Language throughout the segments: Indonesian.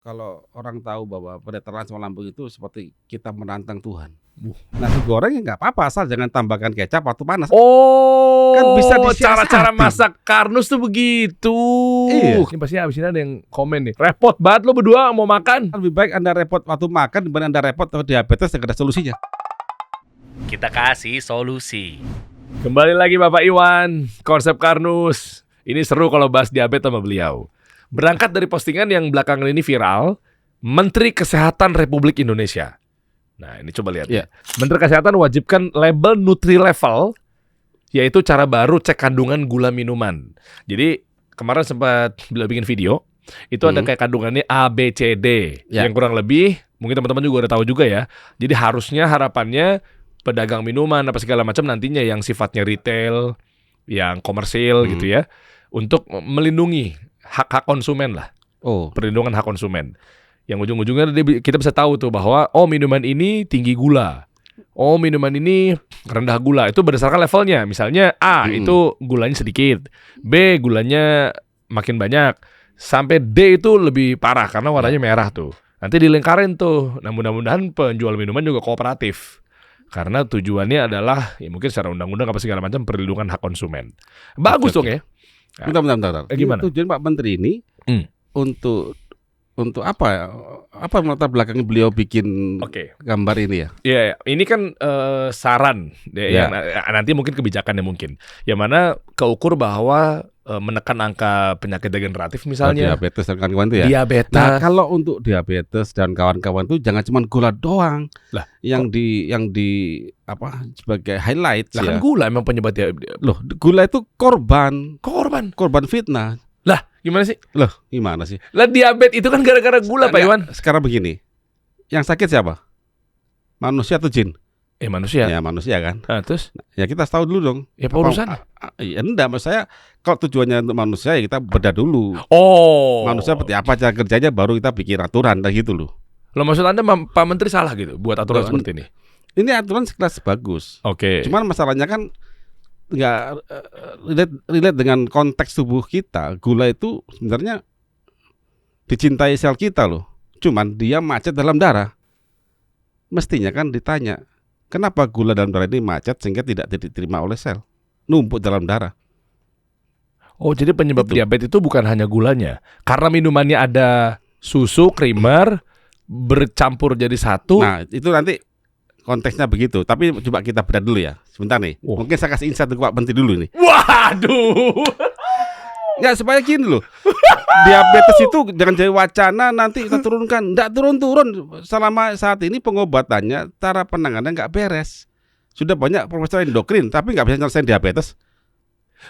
Kalau orang tahu bahwa penetaran asam lambung itu seperti kita menantang Tuhan. Wuh. Nasi goreng ya nggak apa-apa, asal jangan tambahkan kecap waktu panas. Oh, Kan bisa disiasati. cara-cara masak Karnus tuh begitu. Iya. Ini pasti abis ini ada yang komen nih. Repot banget lo berdua mau makan. Lebih baik Anda repot waktu makan dibanding Anda repot waktu diabetes, segera solusinya. Kita kasih solusi. Kembali lagi Bapak Iwan, konsep Karnus. Ini seru kalau bahas diabetes sama beliau. Berangkat dari postingan yang belakangan ini viral, Menteri Kesehatan Republik Indonesia. Nah, ini coba lihat. Iya. Menteri Kesehatan wajibkan label Nutri-Level, yaitu cara baru cek kandungan gula minuman. Jadi, kemarin sempat beliau bikin video, itu ada kayak kandungannya A, B, C, D. Ya. Yang kurang lebih, mungkin teman-teman juga udah tahu juga ya. Jadi harusnya harapannya pedagang minuman apa segala macam nantinya yang sifatnya retail, yang komersil gitu ya, untuk melindungi hak-hak konsumen lah. Oh, Perlindungan hak konsumen. Yang ujung-ujungnya kita bisa tahu tuh bahwa minuman ini tinggi gula. Oh, minuman ini rendah gula. Itu berdasarkan levelnya. Misalnya A itu gulanya sedikit, B gulanya makin banyak, sampai D itu lebih parah karena warnanya merah tuh. Nanti dilingkarin tuh. Nah, mudah-mudahan penjual minuman juga kooperatif. Karena tujuannya adalah ya mungkin secara undang-undang apa segala macam perlindungan hak konsumen. Bagus dong ya. bentar. Gimana? Tujuan Pak Menteri ini untuk apa? Apa latar belakang beliau bikin Oke. gambar ini ya? Ya, ini kan saran Ya. yang nanti mungkin kebijakannya mungkin. Yang mana keukur bahwa menekan angka penyakit degeneratif misalnya. Diabetes dan kawan-kawan itu ya. Diabetes. Nah, kalau untuk diabetes dan kawan-kawan itu jangan cuma gula doang Lah, yang di apa sebagai highlight lah ya. kan gula emang penyebab Loh, gula itu korban fitnah. Lah, gimana sih? Loh, gimana sih? Lah diabetes itu kan gara-gara gula, Pak Iwan. Sekarang begini. Yang sakit siapa? Manusia atau jin? Manusia. Ya, manusia kan. Nah, terus Ya kita tahu dulu dong. ya apa urusannya? Ya enggak, maksud saya kalau tujuannya untuk manusia ya kita bedah dulu. Oh. Manusia seperti apa cara kerjanya baru kita bikin aturan dah gitu loh. Lo maksud Anda Pak Menteri salah gitu buat aturan Loh, seperti ini? Ini aturan sekelas bagus. Oke. Cuman masalahnya kan nggak relate dengan konteks tubuh kita. Gula itu sebenarnya dicintai sel kita loh. Cuman dia macet dalam darah. Mestinya kan ditanya, kenapa gula dalam darah ini macet sehingga tidak diterima oleh sel? Numpuk dalam darah. Oh, jadi penyebab Itu. diabetes itu bukan hanya gulanya. Karena minumannya ada susu, creamer, bercampur jadi satu. Nah, itu nanti konteksnya begitu. Tapi coba kita bedah dulu ya. Sebentar nih. Wow. Mungkin saya kasih insight ke Pak Menteri dulu nih. Waduh. Ya supaya gini loh. Diabetes itu jangan jadi wacana nanti kita turunkan. Nggak turun-turun. Selama saat ini pengobatannya, cara penanganannya nggak beres. Sudah banyak profesor endokrin tapi nggak bisa nyelesain diabetes.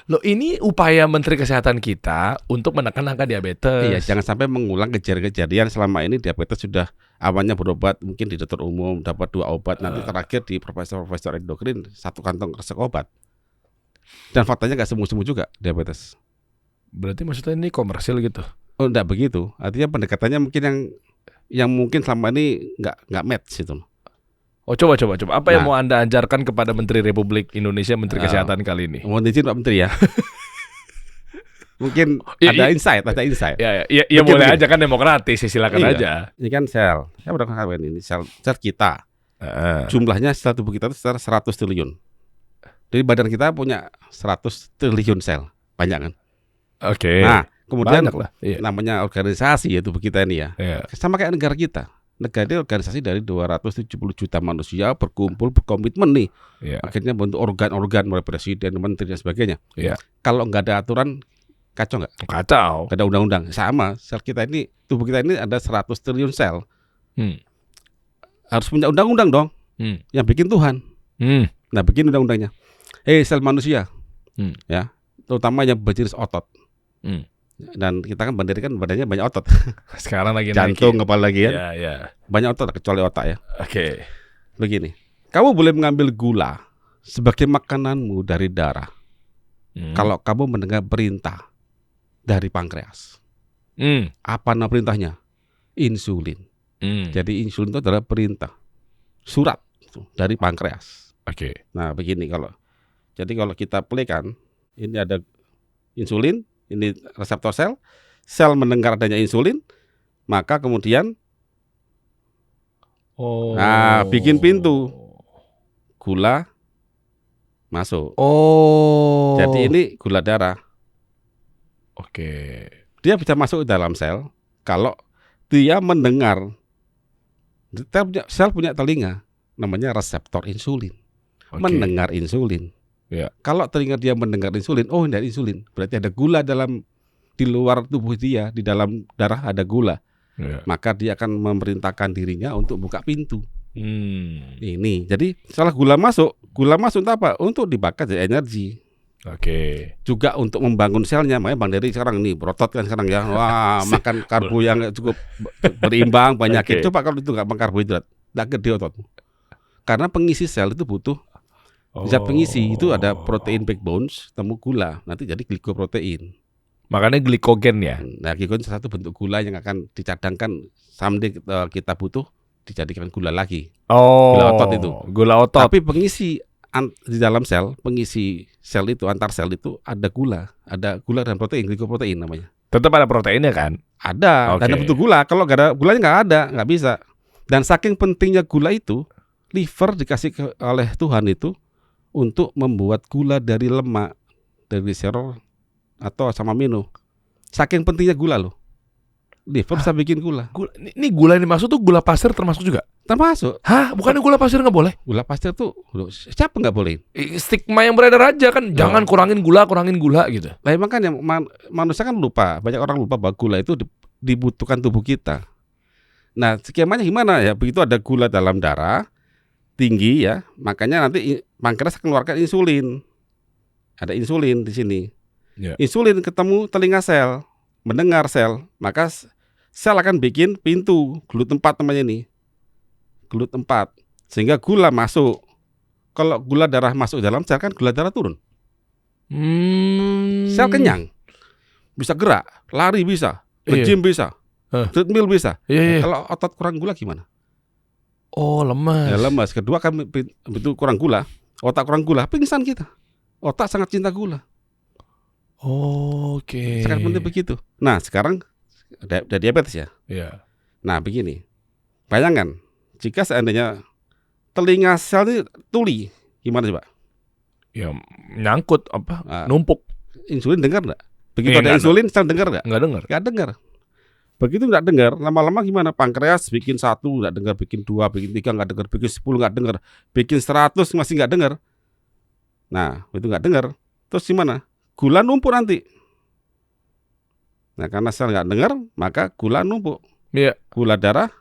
Loh, ini upaya Menteri Kesehatan kita untuk menekan angka diabetes. Iya, jangan sampai mengulang kejadian selama ini diabetes sudah awalnya berobat mungkin di dokter umum dapat 2 obat, nanti terakhir di profesor endokrin 1 kantong resep obat. Dan faktanya nggak sembuh-sembuh juga diabetes. Berarti maksudnya ini komersil gitu. Oh, enggak begitu. Artinya pendekatannya mungkin yang mungkin selama ini enggak match itu. Oh, coba. Apa yang Nah. mau Anda ajarkan kepada Menteri Republik Indonesia, Menteri Kesehatan kali ini? Mohon izin Pak Menteri ya. Mungkin Iya, ada iya. insight. Ya Begini. boleh aja kan, demokratis, silakan Iya. aja. Ini kan sel. Saya udah katakan ini sel kita. Jumlahnya sel tubuh kita itu sekitar 100 triliun. Jadi badan kita punya 100 triliun sel. Banyak kan? Oke. Nah, kemudian banyak lah. Iya. namanya organisasi ya tubuh kita ini ya. Iya. Sama kayak negara kita. Negara ini organisasi dari 270 juta manusia berkumpul berkomitmen nih. Iya. Akhirnya bentuk organ-organ mulai presiden, menteri dan sebagainya. Iya. Kalau nggak ada aturan kacau nggak? Kacau. Nggak ada undang-undang. Sama sel kita ini, tubuh kita ini ada 100 triliun sel. Harus punya undang-undang dong. Yang bikin Tuhan. Nah, bikin undang-undangnya. Sel manusia. Ya, terutama yang berjenis otot. Dan kita kan badannya banyak otot. Sekarang lagi Jantung naikin. kepala lagi ya. Iya. Banyak otot kecuali otak ya. Oke. Begini. Kamu boleh mengambil gula sebagai makananmu dari darah. Kalau kamu mendengar perintah dari pankreas. Apa nama perintahnya? Insulin. Jadi insulin itu adalah perintah surat dari pankreas. Oke. Nah begini kalau kita play kan, ini ada insulin, ini reseptor sel mendengar adanya insulin, Maka kemudian Oh. Nah, bikin pintu. gula masuk. Oh. Jadi ini gula darah. Oke. Dia bisa masuk ke dalam sel kalau dia mendengar. Sel punya telinga, namanya reseptor insulin. Oke. Mendengar insulin. Ya. Kalau telinga dia mendengar insulin, oh ini ada insulin, berarti ada gula di luar tubuh dia, di dalam darah ada gula. Ya. Maka dia akan memerintahkan dirinya untuk buka pintu. Hmm. Ini, jadi setelah gula masuk untuk apa? Untuk dibakar jadi energi. Oke. Juga untuk membangun selnya. Makanya Bang Dery sekarang nih berotot kan sekarang ya. Wah, makan karbo yang cukup berimbang, banyakin. Oke. Coba kalau itu nggak makan karbohidrat, nggak gede ototmu. Karena pengisi sel itu butuh zat pengisi. Itu ada protein backbones, temu gula. Nanti jadi glikoprotein. Makanya glikogen ya. Nah, glikogen salah satu bentuk gula yang akan dicadangkan someday kita butuh dijadikan gula lagi. Oh. Gula otot itu. Gula otot. Tapi pengisi di dalam sel, pengisi sel itu antar sel itu ada gula dan protein, glikoprotein namanya. Tetap ada proteinnya kan? Ada, Oke. dan butuh gula. Kalau nggak ada gulanya nggak bisa. Dan saking pentingnya gula itu, liver dikasih oleh Tuhan itu untuk membuat gula dari lemak, dari glycerol atau asam amino. Saking pentingnya gula loh. Liver bisa bikin gula. Ini gula yang dimaksud tuh gula pasir termasuk juga? Termasuk Hah? Bukannya gula pasir nggak boleh? gula pasir tuh, loh, siapa nggak boleh? Stigma yang beredar aja kan, jangan kurangin gula gitu. Lah emang kan yang manusia kan lupa, banyak orang lupa bahwa gula itu dibutuhkan tubuh kita. Nah, skemanya gimana ya? Begitu ada gula dalam darah tinggi ya, makanya nanti pankreas keluarkan insulin. Ada insulin di sini. Ya. Insulin ketemu telinga sel, mendengar sel, maka sel akan bikin pintu, gelut 4 namanya ini. Gelut 4. Sehingga gula masuk. Kalau gula darah masuk dalam sel kan gula darah turun. Sel kenyang. Bisa gerak, lari bisa, Iya. nge-gym bisa, treadmill bisa. Iya. Kalau otot kurang gula gimana? Oh, lemas. Ya lemas. Kedua kan betul kurang gula, otak kurang gula, pingsan kita. Otak sangat cinta gula. Oke. Sangat penting begitu. Nah, sekarang ada diabetes ya. Iya. Nah, begini. Bayangkan jika seandainya telinga sel ini tuli, gimana coba? Ya nyangkut apa? Ah. Numpuk. Insulin dengar nggak? Begitu Iya, ada nggak insulin, sel dengar nggak? Nggak dengar. Nggak dengar. Begitu nggak dengar, lama-lama gimana? Pankreas bikin 1 nggak dengar, bikin 2, bikin 3 nggak dengar, bikin 10 nggak dengar, bikin 100 masih nggak dengar. Nah, itu nggak dengar. Terus gimana? Gula numpuk nanti. Nah, karena sel nggak dengar, maka gula numpuk. Iya. Gula darah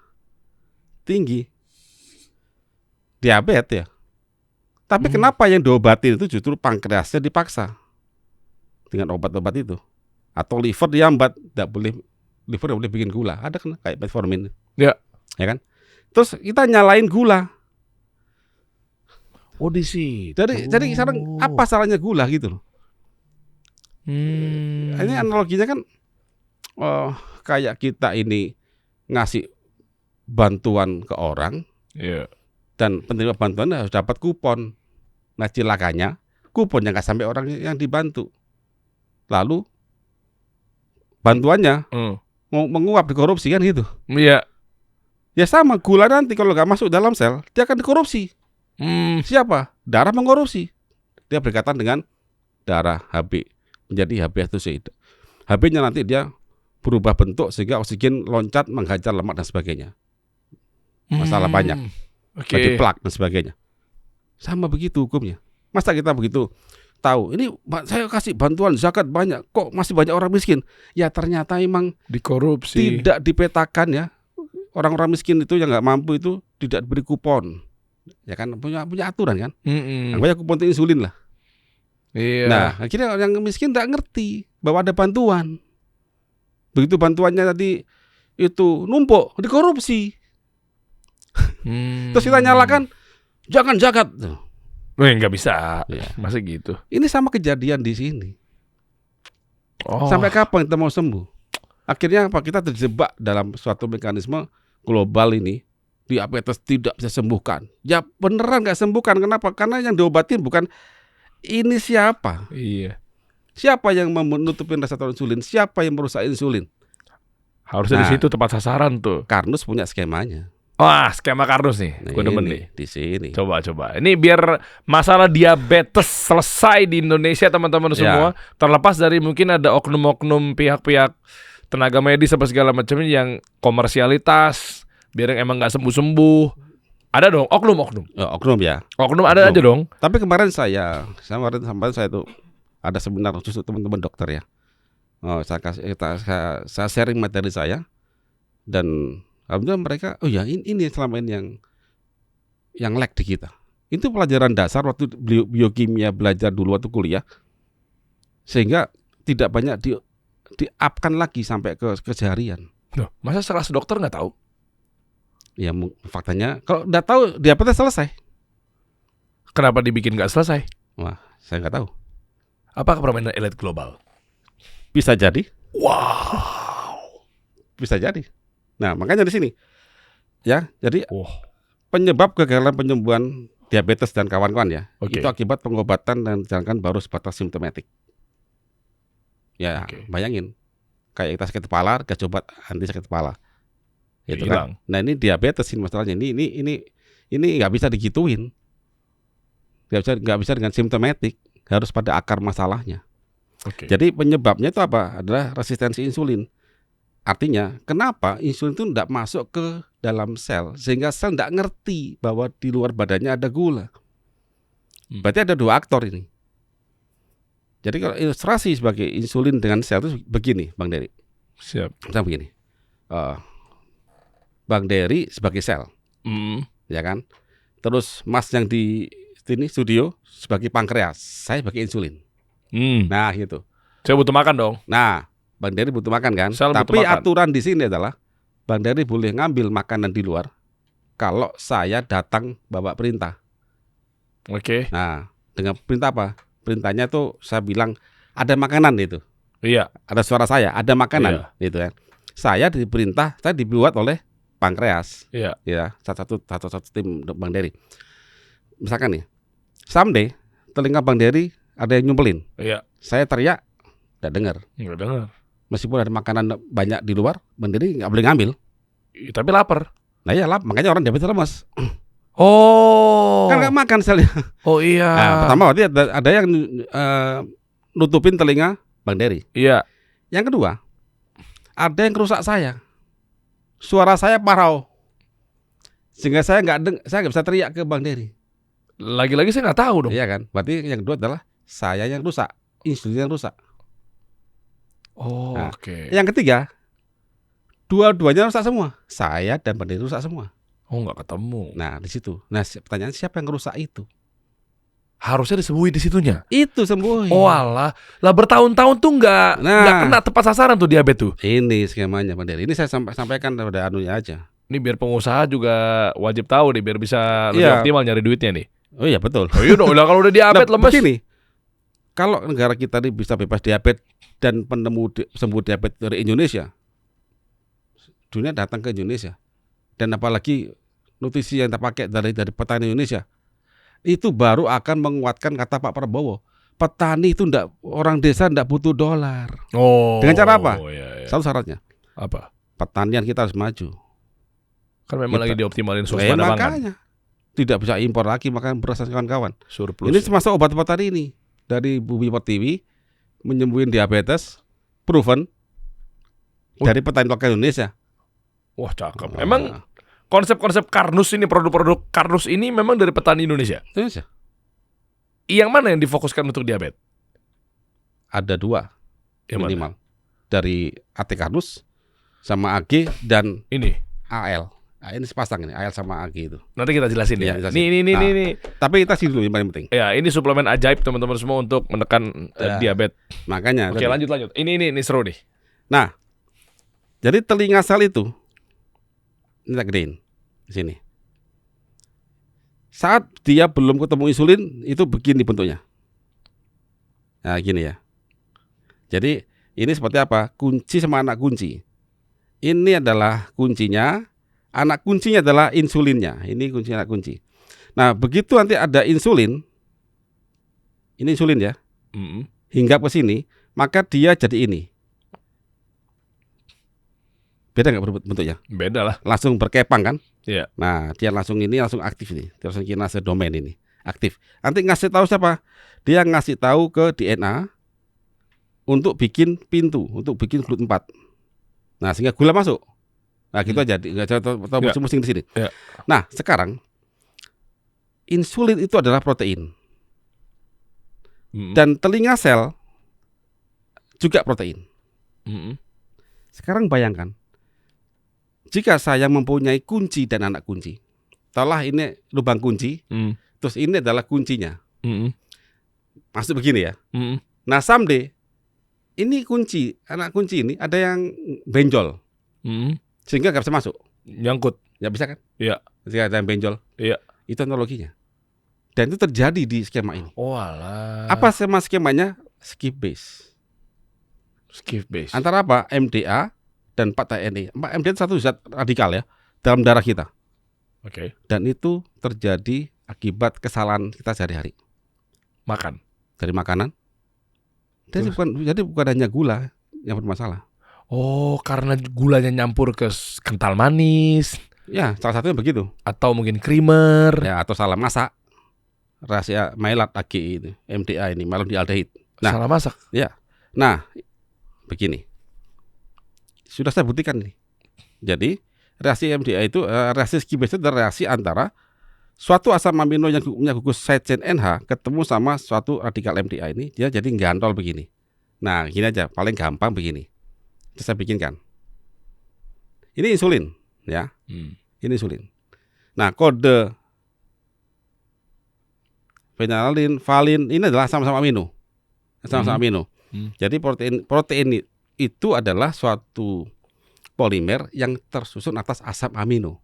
tinggi. Diabetes ya. Tapi kenapa yang diobatin itu justru pankreasnya dipaksa dengan obat-obat itu? Atau liver diambat, liver tidak boleh bikin gula. Ada kan kayak metformin. Ya. Ya kan? Terus kita nyalain gula. Oh, di situ. Jadi sekarang apa salahnya gula gitu loh. Ini analoginya kan kayak kita ini ngasih bantuan ke orang. Iya. Dan penerima bantuan harus dapat kupon. Nah, cilakanya kupon yang nggak sampai orang yang dibantu. Lalu bantuannya mau menguap, dikorupsi kan gitu. Iya. Ya sama gula nanti kalau nggak masuk dalam sel, dia akan dikorupsi. Siapa? Darah mengkorupsi. Dia berkaitan dengan darah HB menjadi H2C. HB-nya nanti dia berubah bentuk sehingga oksigen loncat menghajar lemak dan sebagainya. Masalah banyak. Jadi plak dan sebagainya. Sama begitu hukumnya. Masa kita begitu tahu, ini saya kasih bantuan zakat banyak, kok masih banyak orang miskin? Ya ternyata emang dikorupsi. tidak dipetakan ya. Orang-orang miskin itu yang nggak mampu itu tidak diberi kupon. Ya kan punya aturan kan. Banyak kupon untuk insulin lah. Iya. Nah, akhirnya orang miskin nggak ngerti bahwa ada bantuan. Begitu bantuannya tadi itu numpuk, dikorupsi. Terus kita nyalakan, jangan zakat. Nggak bisa. Ya. Masa gitu. Ini sama kejadian di sini. Oh. Sampai kapan kita mau sembuh? Akhirnya apa? Kita terjebak dalam suatu mekanisme global ini. Diabetes tidak bisa sembuhkan. Ya beneran nggak sembuhkan. Kenapa? Karena yang diobatin bukan ini siapa? Iya. Siapa yang menutupin reseptor insulin? Siapa yang merusak insulin? Harusnya di Nah. situ tepat sasaran tuh. Karnus punya skemanya. Wah, skema kardus nih. Nah, Gue demen ini, nih. di sini. Coba. Ini biar masalah diabetes selesai di Indonesia teman-teman Ya. semua. Terlepas dari mungkin ada oknum-oknum pihak-pihak tenaga medis apa segala macamnya yang komersialitas, biar yang emang nggak sembuh-sembuh. Ada dong oknum-oknum. Oknum ya. Oknum ada Oknum. aja dong. Tapi kemarin saya tuh ada seminar khusus teman-teman dokter ya. Saya sharing materi saya dan alhamdulillah mereka, oh ya ini selama ini yang lag di kita. Itu pelajaran dasar waktu biokimia belajar dulu waktu kuliah, sehingga tidak banyak di-upkan lagi sampai ke keseharian. Loh, masa sekelas dokter nggak tahu? Ya faktanya kalau udah tahu diabetes selesai. Kenapa dibikin nggak selesai? Wah, saya nggak tahu. Apakah permainan elit global? Bisa jadi. Wow. Bisa jadi. Nah, makanya di sini ya, jadi Wah. penyebab kegagalan penyembuhan diabetes dan kawan-kawan ya, Oke. itu akibat pengobatan dan dijalankan baru sebatas simptomatik. Ya, Oke. bayangin, kayak kita sakit kepala, dikasih obat anti sakit kepala, Ya, gitu hilang. kan. Nah ini diabetes ini masalahnya. Ini nggak bisa digituin, nggak bisa dengan simptomatik, harus pada akar masalahnya. Oke. Jadi penyebabnya itu apa? Adalah resistensi insulin. Artinya, kenapa insulin itu tidak masuk ke dalam sel sehingga sel tidak ngerti bahwa di luar badannya ada gula. Berarti ada dua aktor ini. Jadi kalau ilustrasi sebagai insulin dengan sel itu begini, Bang Dery. Siap. Misalnya begini, Bang Dery sebagai sel, ya kan? Terus Mas yang di sini studio sebagai pankreas, saya sebagai insulin. Nah gitu. Saya butuh makan dong. Nah, Bang Dery butuh makan kan? Sel butuh Tapi makan. aturan di sini adalah Bang Dery boleh ngambil makanan di luar kalau saya datang bawa perintah. Oke. Nah, dengan perintah apa? Perintahnya tuh saya bilang ada makanan itu. Iya. Ada suara saya, ada makanan Iya. gitu kan. Saya diperintah, saya dibuat oleh pankreas. Iya. Ya, satu tim Bang Dery. Misalkan nih, someday telinga Bang Dery ada yang nyumpelin. Iya. Saya teriak, enggak dengar. Nggak dengar. Meskipun ada makanan banyak di luar, Bang Dery nggak boleh ngambil. Tapi lapar. Nah ya lah, makanya orang diabetes lemas. Oh. Kan nggak makan selnya. Oh iya. Nah, pertama berarti ada yang nutupin telinga Bang Dery. Iya. Yang kedua, ada yang kerusak saya. Suara saya parau. Sehingga saya nggak bisa teriak ke Bang Dery. Lagi-lagi saya nggak tahu dong. Iya kan? Berarti yang kedua adalah saya yang rusak, insulin yang rusak. Oh, Nah, oke. Yang ketiga, dua-duanya rusak semua. Saya dan Bang Dery rusak semua. Oh, nggak ketemu. Nah, di situ. Nah, pertanyaan siapa yang rusak itu? Harusnya disembuhin di situnya. Itu sembuh. Oh alah, lah bertahun-tahun tuh nggak Nah. kena tepat sasaran tuh diabetes tuh. Ini skemanya Bang Dery. Ini saya sampaikan pada anunya aja. Ini biar pengusaha juga wajib tahu nih, biar bisa lebih Iya. optimal nyari duitnya nih. Oh iya betul. Oh iya dong, lah kalau udah diabetes lemes. Begini, kalau negara kita ini bisa bebas diabetes dan sembuh diabetes dari Indonesia, dunia datang ke Indonesia. Dan apalagi nutrisi yang terpakai dari petani Indonesia, itu baru akan menguatkan kata Pak Prabowo. Petani itu orang desa ndak butuh dolar. Oh. Dengan cara apa? Iya, iya. Satu syaratnya, Apa? pertanian kita harus maju. Kan memang Kita- lagi dioptimalin suasana pangan. Makanya tidak bisa impor lagi makan beras dan kawan-kawan. Surplus. Ini termasuk obat-obat tadi ini dari Bumi Pertiwi menyembuhin diabetes, proven dari petani lokal Indonesia. Wah, cakep. Oh, Emang konsep-konsep Karnus ini, produk-produk Karnus ini memang dari petani Indonesia. Indonesia Yang mana yang difokuskan untuk diabetes? ada dua Yang mana? minimal dari AT Karnus sama AG dan Ini. AL. Nah, ini sepasang ini AL sama AG itu. Nanti kita jelasin ya. Iya, jelasin. Ini. Nah. Tapi kita sih dulu yang paling penting. Ya, ini suplemen ajaib teman-teman semua untuk menekan Ya. diabetes. Makanya. Oke, tadi. lanjut. Ini seru nih. Nah, jadi telinga sel itu ini tak gedein di sini. Saat dia belum ketemu insulin itu begini bentuknya. Nah, gini ya. Jadi ini seperti apa? Kunci sama anak kunci. Ini adalah kuncinya. Anak kuncinya adalah insulinnya. Ini kunci anak kunci. Nah, begitu nanti ada insulin, ini insulin ya, hinggap ke sini, maka dia jadi ini. Beda nggak bentuknya? Beda lah. Langsung berkepang kan? Iya. Nah, dia langsung aktif nih. Terus kinase domain ini aktif. Nanti ngasih tahu siapa? Dia ngasih tahu ke DNA untuk bikin pintu, untuk bikin GLUT4. Nah, sehingga gula masuk. Nah, gitu aja. Enggak tahu musing di sini. Ya. Nah, sekarang insulin itu adalah protein. Dan telinga sel juga protein. Sekarang bayangkan, jika saya mempunyai kunci dan anak kunci, taruhlah ini lubang kunci, terus ini adalah kuncinya. Masuk begini ya. Nah, someday ini kunci, anak kunci ini ada yang benjol, sehingga nggak bisa masuk. Nyangkut. Nggak bisa kan? Iya. Jika ada yang benjol. Iya. Itu analoginya. Dan itu terjadi di skema ini. Oh alah. Apa skemanya? Skip base. Skip base. Antara apa? MDA dan 4-TNI. MDA itu satu zat radikal ya dalam darah kita. Oke. Dan itu terjadi akibat kesalahan kita sehari-hari. Makan. Dari makanan. Jadi bukan hanya gula yang bermasalah. Oh, karena gulanya nyampur ke kental manis. Ya, salah satunya begitu. Atau mungkin creamer. Ya, atau salah masak. Rahasia Maillard AG itu, MDA ini, malondialdehyde. Nah, Salah masak. ya. Nah, begini. Sudah saya buktikan nih. Jadi, reaksi MDA itu, reaksi skip base itu adalah reaksi antara suatu asam amino yang punya gugus side chain NH ketemu sama suatu radikal MDA ini, dia jadi gantol begini. Nah, gini aja, paling gampang begini. Itu saya bikinkan. Ini insulin, ya. Ini insulin. Nah, kode phenylalanine, valin ini adalah sama-sama amino. Sama-sama amino. Jadi protein itu adalah suatu polimer yang tersusun atas asam amino.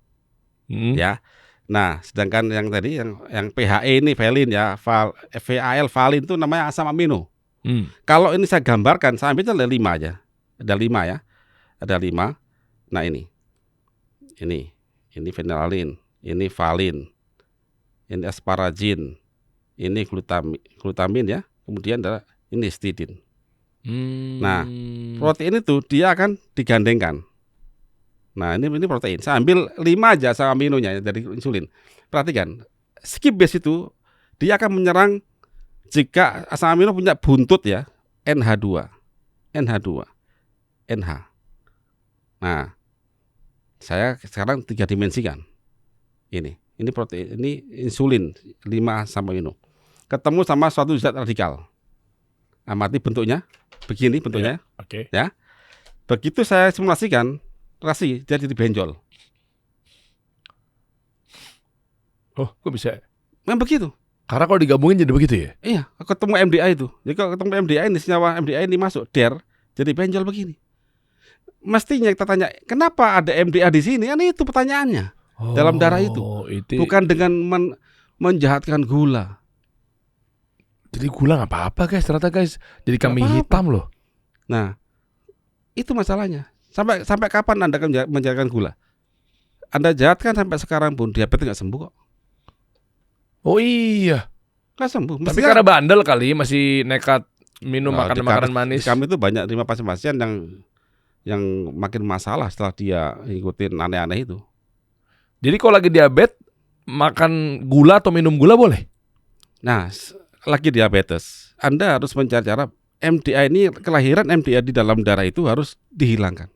Ya. Nah, sedangkan yang tadi yang PHE ini valin ya, VAL valin itu namanya asam amino. Kalau ini saya gambarkan, saya ambil ada 5 aja. Ada 5 ya. Ada 5. Nah, ini phenylalanine, ini valin, ini asparagin, ini glutamin ya. Kemudian ada ini histidin. Nah, protein itu dia akan digandengkan. Nah, ini protein. Saya ambil 5 aja asam aminonya dari insulin. Perhatikan, skip base itu dia akan menyerang jika asam amino punya buntut ya, NH2. NH. Nah, saya sekarang 3 dimensikan. Ini protein, ini insulin 5 asam amino. Ketemu sama suatu zat radikal. Amati bentuknya, begini bentuknya. Oke. Ya. Begitu saya simulasikan, reaksi dia jadi benjol. Oh, kok bisa? Memang begitu. Karena kalau digabungin jadi begitu ya? Iya, ketemu MDA itu. Jadi kalau ketemu MDA ini, senyawa MDA ini masuk, jadi benjol begini. Mestinya kita tanya, kenapa ada MDA di sini? Kan itu pertanyaannya. Dalam darah itu. Bukan dengan menjahatkan gula. Jadi gula nggak apa-apa guys, ternyata guys. Jadi kambing hitam loh. Nah, itu masalahnya. Sampai kapan Anda akan menjahatkan gula? Anda jahatkan sampai sekarang pun diabetes nggak sembuh kok. Oh iya. Nggak sembuh. Tapi karena bandel kali, masih nekat minum makanan manis. Kami itu banyak terima pasien-pasien yang makin masalah setelah dia ngikutin aneh-aneh itu. Jadi kalau lagi diabetes, makan gula atau minum gula boleh? Nah, lagi diabetes, Anda harus mencari cara MDA ini, kelahiran MDA di dalam darah itu harus dihilangkan.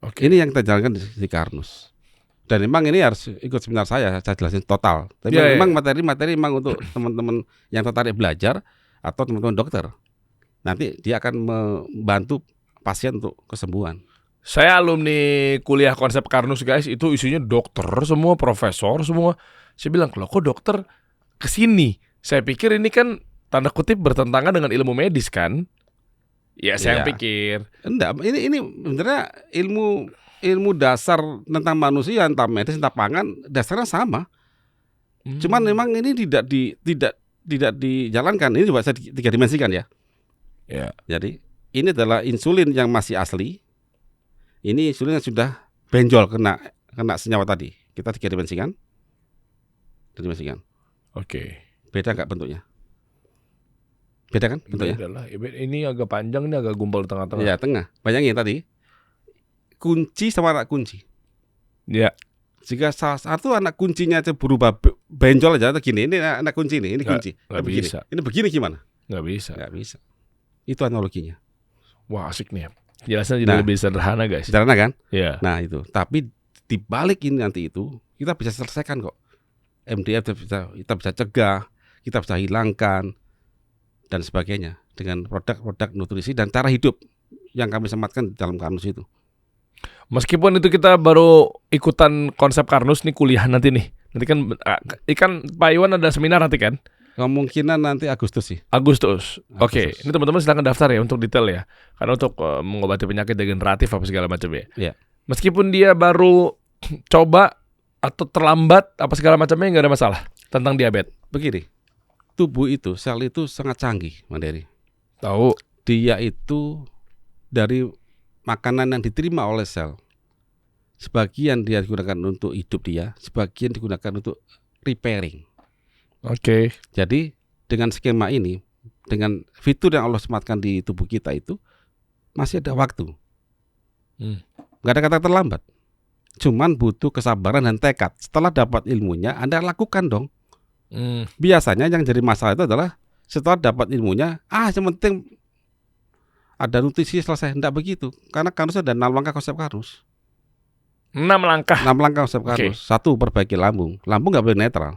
Oke. Ini yang kita jalankan di Karnus. Dan memang ini harus ikut seminar saya jelasin total. Tapi memang materi-materi memang untuk teman-teman yang tertarik belajar atau teman-teman dokter. Nanti dia akan membantu pasien untuk kesembuhan. Saya alumni kuliah konsep Karnus guys, itu isinya dokter semua, profesor semua. Saya bilang, loh kok dokter kesini? Saya pikir ini kan tanda kutip bertentangan dengan ilmu medis kan? Ya saya pikir. Enggak, ini sebenarnya ilmu dasar tentang manusia, tentang medis, tentang pangan, dasarnya sama. Cuman memang ini tidak dijalankan. Ini juga saya 3 dimensikan ya. Ya. Jadi ini adalah insulin yang masih asli. Ini insulin yang sudah benjol kena senyawa tadi. Kita 3 dimensikan. Oke. Beda nggak bentuknya? Beda kan bentuknya? Beda lah. Ini agak panjang, ini agak gumpal di tengah-tengah. Iya, tengah. Bayangin tadi kunci sama anak kunci. Ya. Jika salah satu anak kuncinya aja berubah benjol aja atau gini, ini anak kunci ini kunci. Nggak begini. bisa. Ini begini gimana? Nggak bisa. Nggak bisa. Itu analoginya. Wah, asik nih. Jelasnya jadi Nah. lebih sederhana, guys. Sederhana kan? Iya. Nah itu. Tapi dibalik ini nanti itu kita bisa selesaikan kok. MDR kita bisa cegah, kita bisa hilangkan dan sebagainya dengan produk-produk nutrisi dan cara hidup yang kami sematkan dalam Karnus itu. Meskipun itu kita baru ikutan konsep Karnus nih kuliah nanti nih. Nanti kan Pak Iwan ada seminar nanti kan? Kemungkinan nanti Agustus sih. Agustus. Oke, Agustus. ini teman-teman silakan daftar ya untuk detail ya. Karena untuk mengobati penyakit degeneratif apa segala macam ya. Iya. Meskipun dia baru coba atau terlambat apa segala macamnya nggak ada masalah tentang diabetes. Begini, tubuh itu, sel itu sangat canggih, Mandiri. Tahu. Dia itu dari makanan yang diterima oleh sel. Sebagian dia digunakan untuk hidup dia, sebagian digunakan untuk repairing. Oke. Jadi dengan skema ini, dengan fitur yang Allah sematkan di tubuh kita itu masih ada waktu. Nggak ada kata terlambat. Cuman butuh kesabaran dan tekad. Setelah dapat ilmunya, Anda lakukan dong. Biasanya yang jadi masalah itu adalah setelah dapat ilmunya, yang penting ada nutrisi selesai. Tidak begitu. Karena Karnus ada 6 langkah konsep Karnus. 6 langkah. 6 langkah konsep Karnus. 1. Perbaiki lambung. Lambung nggak boleh netral.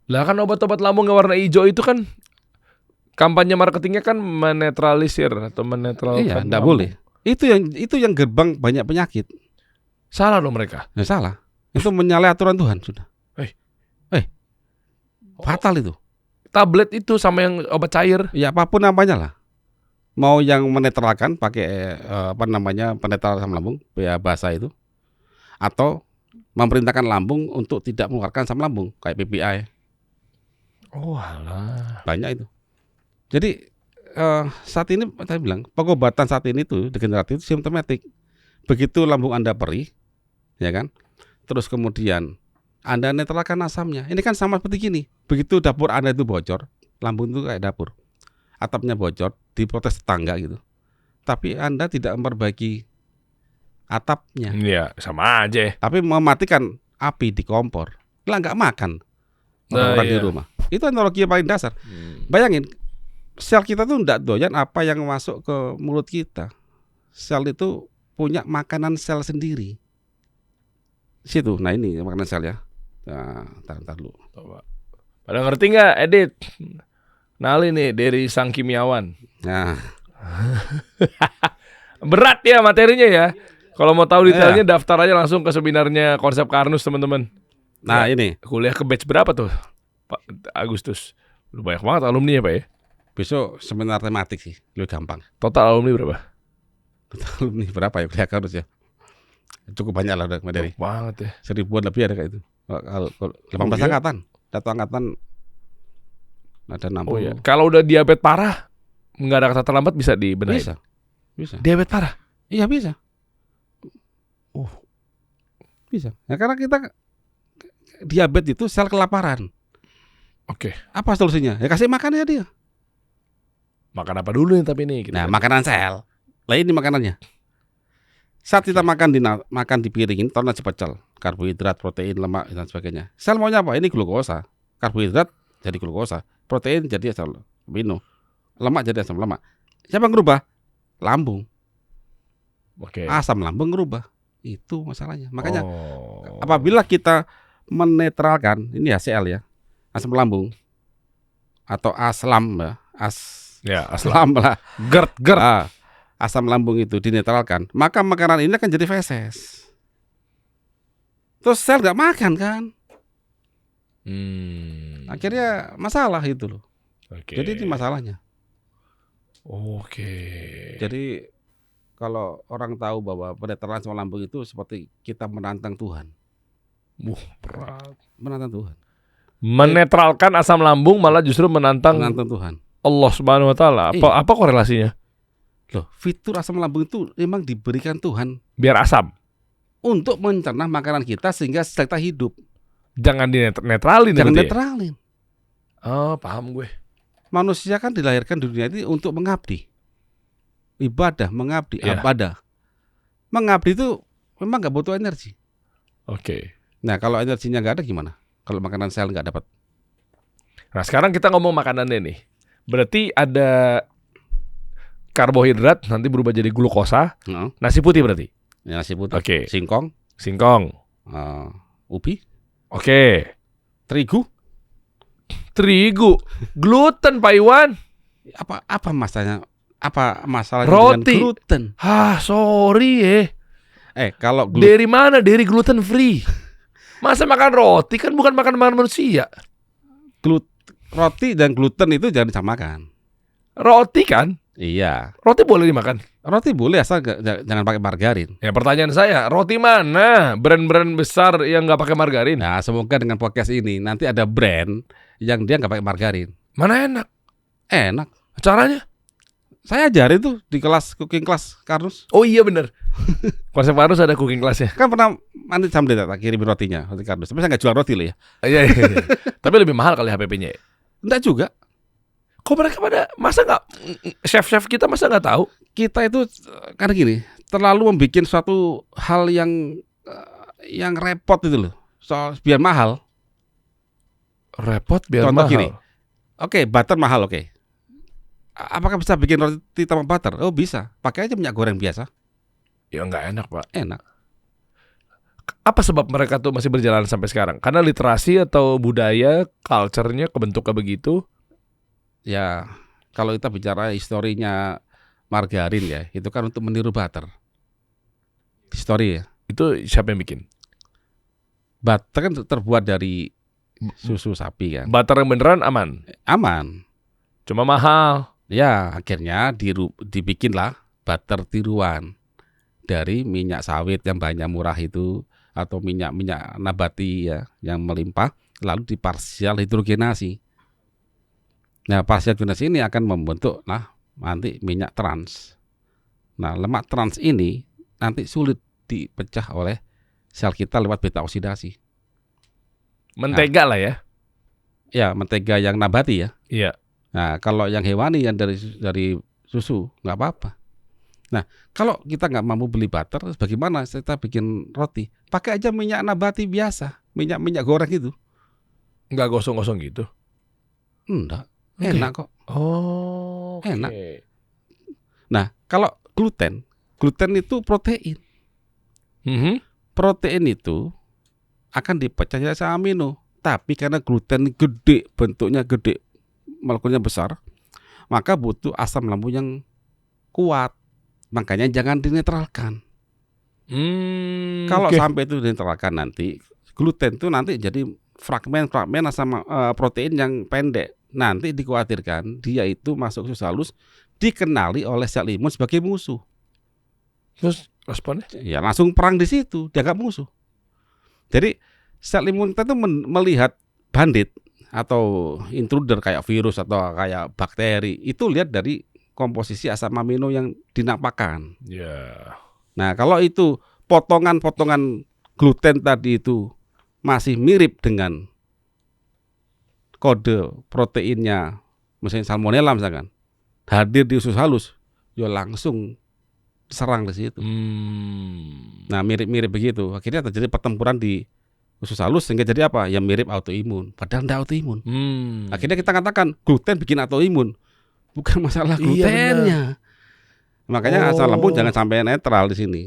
Lah kan obat-obat lambung yang warna hijau itu kan kampanye marketingnya kan menetralisir atau menetralkan. Iya, tidak lambung. boleh. Itu yang gerbang banyak penyakit. Salah dong mereka. Nggak salah. Itu menyalahi aturan Tuhan sudah. Fatal itu. Tablet itu sama yang obat cair. Ya apapun namanya lah. Mau yang menetralkan pakai penetral asam lambung, ya bahasa itu. Atau memerintahkan lambung untuk tidak mengeluarkan asam lambung kayak PPI. Oh alah. Banyak itu. Jadi saat ini saya bilang pengobatan saat ini tuh degeneratif itu simptomatik. Begitu lambung Anda perih, ya kan? Terus kemudian Anda netralkan asamnya. Ini kan sama seperti gini. Begitu dapur Anda itu bocor, lambung itu kayak dapur. Atapnya bocor, diprotes tetangga gitu. Tapi Anda tidak memperbaiki atapnya. Iya, sama aja. Tapi mematikan api di kompor. Lah nggak makan orang-orang di rumah. Itu analogi yang paling dasar. Bayangin, sel kita tuh nggak doyan apa yang masuk ke mulut kita. Sel itu punya makanan sel sendiri. Situ, nah ini makanan sel ya. Nah, tar dulu. Coba. Pada ngerti nggak, Edit? Nali nih dari sang kimiawan. Nah, Berat ya materinya ya. Kalau mau tahu detailnya daftar aja langsung ke seminarnya konsep Karnus teman-teman. nah ini Kuliah ke batch berapa tuh, Pak Agustus? Udah banyak banget alumni ya Pak ya. besok seminar tematik sih, lebih gampang. Total alumni berapa? Alumni berapa ya? Kelihatan harus ya. Cukup banyak lah udah materi. Banyak banget ya. 1000-an lebih ada kayak itu. Kalau 18 iya? angkatan, satu angkatan ada 60. Oh iya. Kalau udah diabetes parah, nggak ada kata terlambat bisa dibenahi. Bisa. Diabetes parah. Iya bisa. Bisa. Nah, karena kita diabetes itu sel kelaparan. Oke. Apa solusinya? Ya kasih makan ya dia. Makan apa dulu nih tapi nih? Gitu Nah, kan. makanan sel. Lah ini makanannya. Saat kita makan di piring ini, taruhlah cepecel, karbohidrat, protein, lemak dan sebagainya. Sel maunya apa? Ini glukosa. Karbohidrat jadi glukosa, protein jadi asam amino, lemak jadi asam lemak. Siapa yang ngerubah? Lambung. Oke. Asam lambung ngerubah. Itu masalahnya. Makanya Oh. apabila kita menetralkan ini HCl ya, asam lambung atau aslam ya, Ya, asal. aslam lah. GERD. Asam lambung itu dinetralkan, maka makanan ini akan jadi feses. Terus sel nggak makan kan? Akhirnya masalah itu loh. Oke. Jadi ini masalahnya. Oke. Jadi kalau orang tahu bahwa penetralan asam lambung itu seperti kita menantang Tuhan. Berat. Menantang Tuhan. Menetralkan asam lambung malah justru menantang Menantang Tuhan. Allah Subhanahu wa taala. Apa korelasinya? Loh, fitur asam lambung itu memang diberikan Tuhan Biar asam. untuk mencerna makanan kita sehingga kita hidup. Jangan dinetralin. Jangan berarti ya? netralin. Oh, paham gue. Manusia kan dilahirkan di dunia ini untuk mengabdi. Ibadah, mengabdi, Iya. ibadah. Mengabdi itu memang nggak butuh energi. Oke. Nah kalau energinya nggak ada gimana? Kalau makanan sel nggak dapat. Nah sekarang kita ngomong makanannya nih. Berarti ada karbohidrat nanti berubah jadi glukosa. Heeh. Nasi putih berarti. Ya, nasi putih, Oke. singkong, Singkong. ubi, Oke. terigu. Terigu. Gluten Pak Iwan. Apa masalahnya? Apa masalahnya Roti. dengan gluten? Sorry ya. Kalau Dari mana? Dari gluten free. Masa makan roti kan bukan makan manusia. roti dan gluten itu jangan disamakan. Roti kan? Iya, Roti boleh dimakan. roti boleh asal jangan pakai margarin. Ya pertanyaan saya, roti mana brand-brand besar yang nggak pakai margarin? Nah, semoga dengan podcast ini nanti ada brand yang dia nggak pakai margarin. Mana enak? Enak. Caranya? Saya ajarin tuh di kelas cooking class Karnus. Oh iya bener. Konsep harus ada cooking class-nya. Kan pernah nanti sambil tak kirimin rotinya, roti Karnus. Tapi saya nggak jual roti loh ya. Iya. Tapi lebih mahal kali HPP-nya. Enggak juga. Kok mereka pada masa nggak chef-chef kita masa nggak tahu? Kita itu karena gini, terlalu membuat suatu hal yang repot itu loh. Biar mahal. Repot biar Contoh mahal. gini. Oke, butter mahal, oke. Apakah bisa bikin roti tanpa butter? Oh bisa. Pakai aja minyak goreng biasa. Ya nggak enak Pak. Enak. Apa sebab mereka tuh masih berjalan sampai sekarang? Karena literasi atau budaya, culture-nya kebentuknya begitu? Ya, kalau kita bicara historinya margarin ya, itu kan untuk meniru butter. Histori ya. Itu siapa yang bikin? Butter kan terbuat dari susu sapi kan. Butter yang beneran aman, Aman. cuma mahal. Ya, akhirnya dibikinlah butter tiruan dari minyak sawit yang banyak murah itu atau minyak nabati ya yang melimpah lalu diparsial hidrogenasi. Nah, partial hidrogenasi ini akan membentuk nanti minyak trans. Nah, lemak trans ini nanti sulit dipecah oleh sel kita lewat beta oksidasi. Mentega lah ya. Ya, mentega yang nabati ya. Iya. Nah, kalau yang hewani yang dari susu nggak apa-apa. Nah, kalau kita nggak mampu beli butter, terus bagaimana kita bikin roti? Pakai aja minyak nabati biasa, minyak goreng itu. Nggak gosong-gosong gitu. Enggak, Oke. enak kok. Oh, oke. Enak. Nah, kalau gluten itu protein. Mhm. Protein itu akan dipecah jadi asam amino. Tapi karena gluten gede, bentuknya gede, molekulnya besar, maka butuh asam lambung yang kuat. Makanya jangan dinetralkan. Kalau Oke. sampai itu dinetralkan nanti, gluten itu nanti jadi fragmen asam protein yang pendek. Nanti dikhawatirkan dia itu masuk usus halus dikenali oleh sel imun sebagai musuh. Terus responnya? Ya langsung perang di situ, dianggap musuh. Jadi sel imun kita itu melihat bandit atau intruder kayak virus atau kayak bakteri itu lihat dari komposisi asam amino yang dinampakkan. Ya. Nah, kalau itu potongan-potongan gluten tadi itu masih mirip dengan kode proteinnya, misalnya salmonella misalkan, hadir di usus halus, ya langsung serang di situ. Nah, mirip-mirip begitu. Akhirnya terjadi pertempuran di usus halus sehingga jadi apa? Ya mirip autoimun. Padahal tidak autoimun. Akhirnya kita katakan gluten bikin autoimun. Bukan masalah Iya, glutennya. Makanya asam lambung Oh. jangan sampai netral di sini.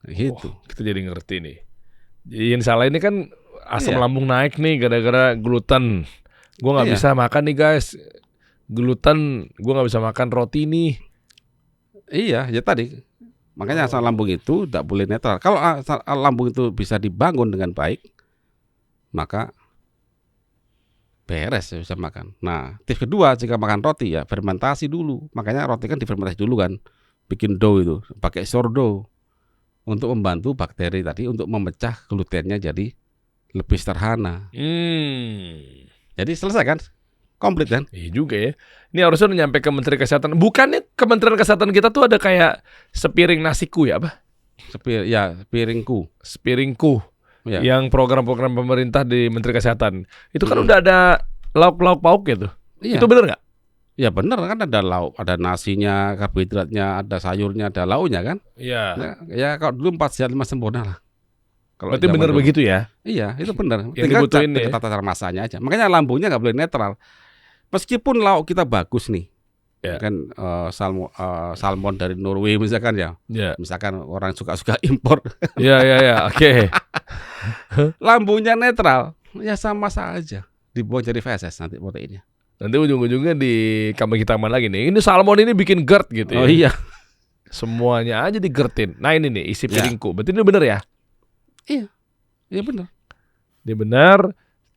Gitu. Kita jadi ngerti nih. Yang salah ini kan asam Iya. lambung naik nih gara-gara gluten. Gue nggak Iya. bisa makan nih guys. Gluten, gue nggak bisa makan roti nih. Iya, ya tadi. Makanya asam lambung itu tidak boleh netral. Kalau asam lambung itu bisa dibangun dengan baik, maka beres ya bisa makan. Nah, tips kedua jika makan roti ya fermentasi dulu. Makanya roti kan difermentasi dulu kan. Bikin dough itu, pakai sourdough untuk membantu bakteri tadi untuk memecah glutennya jadi lebih sederhana. Jadi selesai kan? Komplit kan? Iya juga ya. Ini harusnya udah nyampe ke Menteri Kesehatan. Bukannya Kementerian Kesehatan kita tuh ada kayak sepiring nasiku ya apa? Piringku. Sepiringku. Ya. Yang program-program pemerintah di Menteri Kesehatan. Itu kan udah ada lauk-lauk pauk gitu. Iya. Itu bener nggak? Ya benar kan, ada lauk, ada nasinya, karbohidratnya, ada sayurnya, ada lauknya kan. Iya. Ya kalau dulu 4 sehat 5 sempurna lah. Kalau Berarti zaman benar dulu. begitu ya? Iya, itu benar. Yang Tinggal dibutuhin ya. tata cara masaknya aja. Makanya lambungnya nggak boleh netral. Meskipun lauk kita bagus nih, Ya. kan salmon dari Norway misalkan ya. Ya. Misalkan orang suka impor, Ya. Oke. lambungnya netral, ya sama saja. Dibuang jadi feses nanti proteinnya. Nanti ujung-ujungnya di kambing hitaman lagi nih. Ini salmon ini bikin GERD gitu ya. Oh iya, Semuanya aja digertin. Nah ini nih isi Ya. piringku. Berarti ini bener ya? iya benar. Ini benar.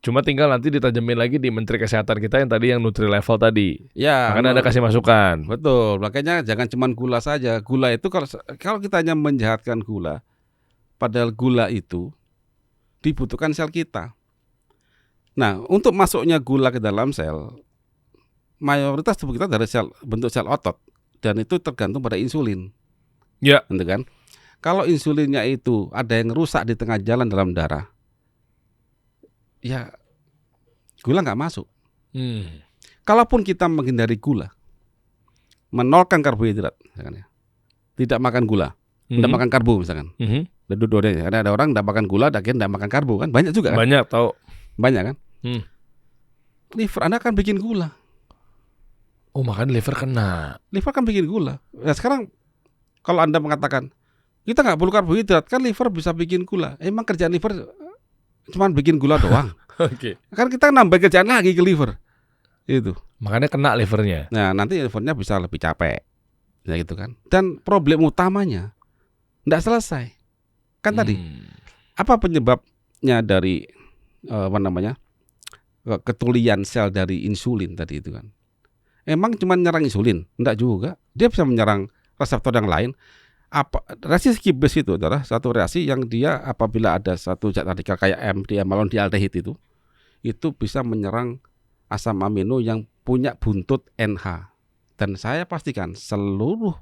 Cuma tinggal nanti ditajemin lagi di Menteri Kesehatan kita yang tadi yang Nutri Level tadi. Ya, Makanya ada kasih masukan. betul. Makanya jangan cuma gula saja. Gula itu kalau kita hanya menjahatkan gula, padahal gula itu dibutuhkan sel kita. Nah, untuk masuknya gula ke dalam sel, mayoritas tubuh kita dari bentuk sel otot, dan itu tergantung pada insulin. Ya. Gitu kan? Kalau insulinnya itu ada yang rusak di tengah jalan dalam darah, ya gula nggak masuk. Kalaupun kita menghindari gula, menolkan karbohidrat, misalkan ya, tidak makan gula, tidak makan karbo misalkan, dan dua-duanya. Ada orang tidak makan gula, akhirnya tidak makan karbo kan, banyak juga kan? Banyak tahu. Banyak kan? Hmm. Liver Anda kan bikin gula. Oh makan liver kena. Liver kan bikin gula. Nah sekarang kalau Anda mengatakan kita nggak perlu karbohidrat, kan liver bisa bikin gula. Emang kerjaan liver cuma bikin gula doang? Oke. Kan kita nambah kerjaan lagi ke liver. Itu. Makanya kena livernya. Nah nanti livernya bisa lebih capek, ya gitu kan. Dan problem utamanya nggak selesai. Kan tadi apa penyebabnya dari ketulian sel dari insulin tadi itu kan? Emang cuma menyerang insulin? Enggak juga. Dia bisa menyerang reseptor yang lain. Reaksi Skippes itu adalah satu reaksi yang dia apabila ada satu zat radikal kayak MDA malondialdehid itu bisa menyerang asam amino yang punya buntut NH. Dan saya pastikan seluruh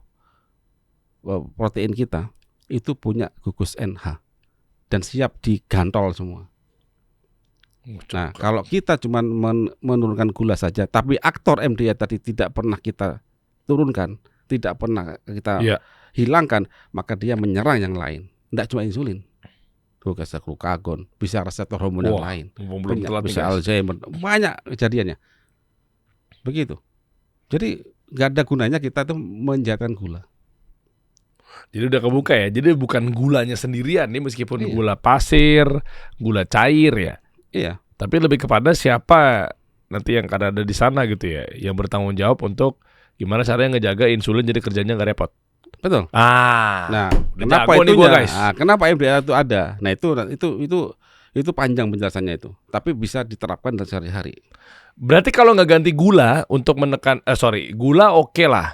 protein kita itu punya gugus NH dan siap digantol semua. Nah, kalau kita cuma menurunkan gula saja, tapi aktor MDA tadi tidak pernah kita turunkan, tidak pernah kita hilangkan, maka dia menyerang yang lain. Tidak cuma insulin, bisa glukagon, bisa reseptor hormon yang lain, bisa Alzheimer, banyak kejadiannya. Begitu. Jadi nggak ada gunanya kita tuh menjahatkan gula. Jadi udah kebuka ya. Jadi bukan gulanya sendirian nih, meskipun gula pasir, gula cair ya. Iya. Tapi lebih kepada siapa nanti yang akan ada di sana gitu ya, yang bertanggung jawab untuk gimana caranya ngejaga insulin jadi kerjanya nggak repot. Betul. Nah, kenapa itu guys? Kenapa MDA itu ada? Nah, itu panjang penjelasannya itu. Tapi bisa diterapkan dalam sehari-hari. Berarti kalau nggak ganti gula untuk menekan, gula oke lah.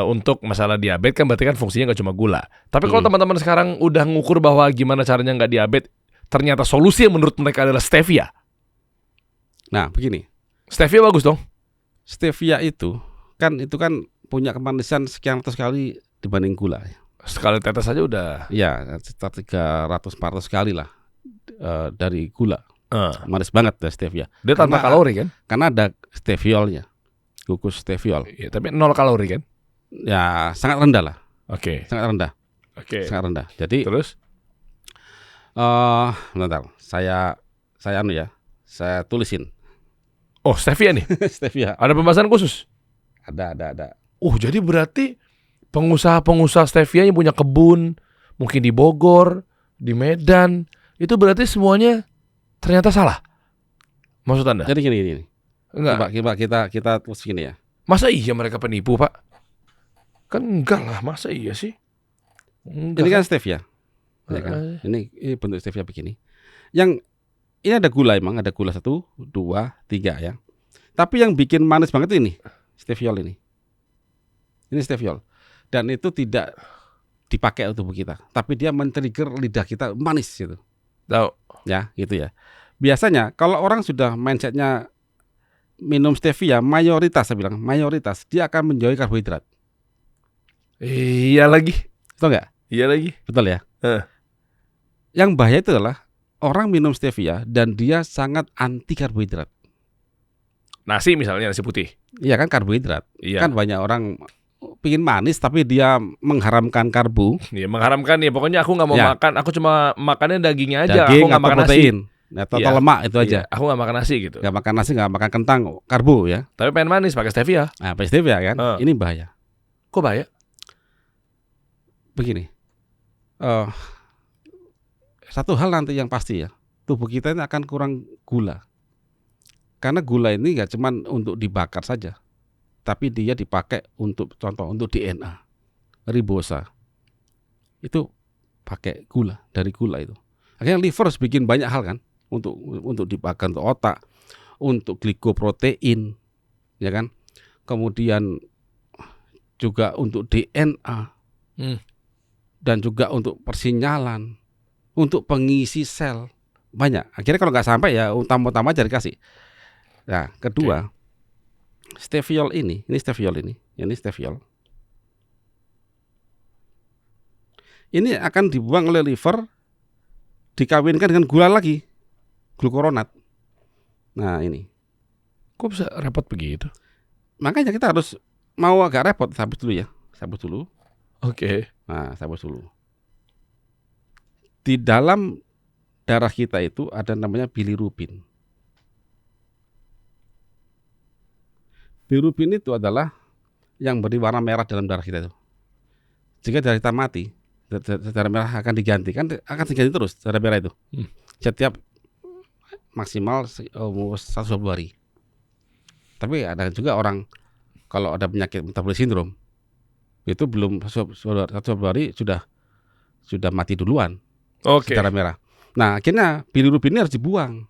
Untuk masalah diabetes kan berarti kan fungsinya nggak cuma gula. Tapi kalau teman-teman sekarang udah ngukur bahwa gimana caranya nggak diabetes, ternyata solusi yang menurut mereka adalah stevia. Nah, begini. Stevia bagus dong. Stevia itu kan punya kemanisan sekian ratus kali dibanding gula. Sekali tetes aja udah. Ya, sekitar 300-400 kali lah dari gula. Manis banget ya stevia. Dia tanpa kalori kan? Karena ada steviolnya, gugus steviol. Ya, tapi 0 kalori kan? Ya, sangat rendah lah. Oke. Sangat rendah. Oke. Sangat rendah. Jadi terus? Bentar, saya tulisin. Oh, stevia nih. Stevia. Ada pembahasan khusus? Ada. Jadi berarti pengusaha-pengusaha stevia yang punya kebun, mungkin di Bogor, di Medan, itu berarti semuanya ternyata salah. Maksud Anda? Jadi gini. Enggak. Coba kita terus gini ya. Masa iya mereka penipu, Pak? Kan enggak lah, masa iya sih? Enggak. Ini kan stevia. Ya kan? Ini bentuk stevia begini. Yang ini ada gula, emang ada gula 1, 2, 3 ya. Tapi yang bikin manis banget ini steviol ini. Ini steviol. Dan itu tidak dipakai untuk tubuh kita, tapi dia men-trigger lidah kita manis gitu. Tahu. Ya, gitu ya. Biasanya kalau orang sudah mindsetnya minum stevia, mayoritas saya bilang, mayoritas dia akan menjauhi karbohidrat. Iya lagi. Betul nggak? Iya lagi. Betul ya. Yang bahaya itu adalah orang minum stevia dan dia sangat anti karbohidrat. nasi misalnya, nasi putih. Iya kan karbohidrat. Iya. Kan banyak orang pingin manis tapi dia mengharamkan karbo, Iya, mengharamkan ya. Pokoknya aku nggak mau Ya. makan, aku cuma makannya dagingnya aja. daging Aku nggak atau makan nasi. protein, atau Iya. lemak itu aja. Iya, aku nggak makan nasi gitu. Nggak makan nasi, nggak makan kentang, karbo ya. Tapi pengen manis pakai stevia. Nah, stevia kan, ini bahaya. Kok bahaya? Begini, satu hal nanti yang pasti ya, tubuh kita ini akan kurang gula. Karena gula ini nggak cuman untuk dibakar saja, tapi dia dipakai untuk contoh untuk DNA, ribosa. Itu pakai gula, dari gula itu. Akhirnya liver harus bikin banyak hal kan, untuk dibakar untuk otak, untuk glikoprotein, ya kan. Kemudian juga untuk DNA. Dan juga untuk persinyalan, untuk pengisi sel, banyak. Akhirnya kalau nggak sampai ya utama-utama aja dikasih. Nah, kedua, steviol ini steviol. Ini akan dibuang oleh liver, dikawinkan dengan gula lagi, glukuronat. Nah ini, Kok bisa repot begitu? makanya kita harus mau agak repot, sabut dulu. Oke. Nah, sabut dulu. Di dalam darah kita itu ada namanya bilirubin. Bilirubin itu adalah yang berwarna merah dalam darah kita itu. Jika darah kita mati, darah merah akan diganti, kan akan diganti terus darah merah itu. Setiap maksimal 120 hari. Tapi ada juga orang kalau ada penyakit metabolic syndrome, itu belum 120 hari sudah mati duluan. Oke. Darah merah. Nah, akhirnya bilirubin ini harus dibuang.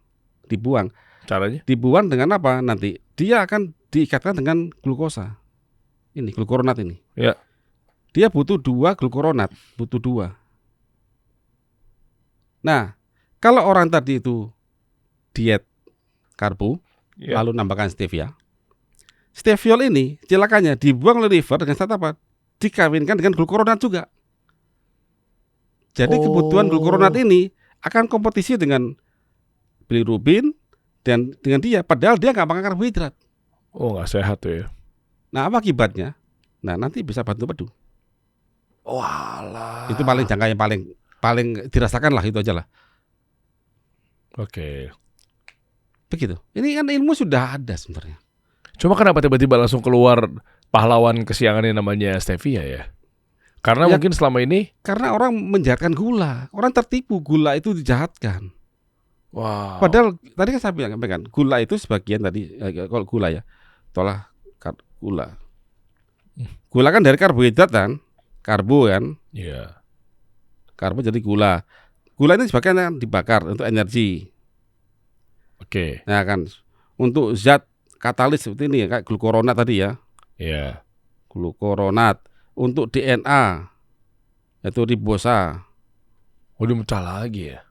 Caranya? Dibuang dengan apa? Nanti dia akan diikatkan dengan glukosa. Ini glukuronat ini. Ya. Dia butuh 2 glukuronat, butuh 2. Nah, kalau orang tadi itu diet karbo, Ya. lalu nambahkan stevia. Steviol ini celakanya dibuang oleh liver dengan syarat apa? Dikawinkan dengan glukuronat juga. Jadi kebutuhan glukuronat ini akan kompetisi dengan bilirubin dan dengan dia, padahal dia nggak makan karbohidrat. Oh, nggak sehat tuh ya. Nah, apa akibatnya? Nah, nanti bisa bantu pedu. Walah. Itu paling jangka yang paling dirasakan lah, itu aja lah. Oke. Begitu. Ini kan ilmu sudah ada sebenarnya. Cuma kenapa tiba-tiba langsung keluar pahlawan kesiangan yang namanya stevia ya? Karena Ya. mungkin selama ini Karena orang menjahatkan gula, orang tertipu, gula itu dijahatkan. wow. Padahal tadi kan saya bilang kan, gula itu sebagian tadi, kalau gula ya, tolak gula. Gula kan dari karbohidrat kan, karbo kan, Iya. karbo jadi gula. Gula ini sebagian kan dibakar untuk energi. Oke. Nah kan, untuk zat katalis seperti ini ya, kayak glukuronat tadi ya, Iya. glukuronat. Untuk DNA itu ribosa. Udah mecah lagi ya.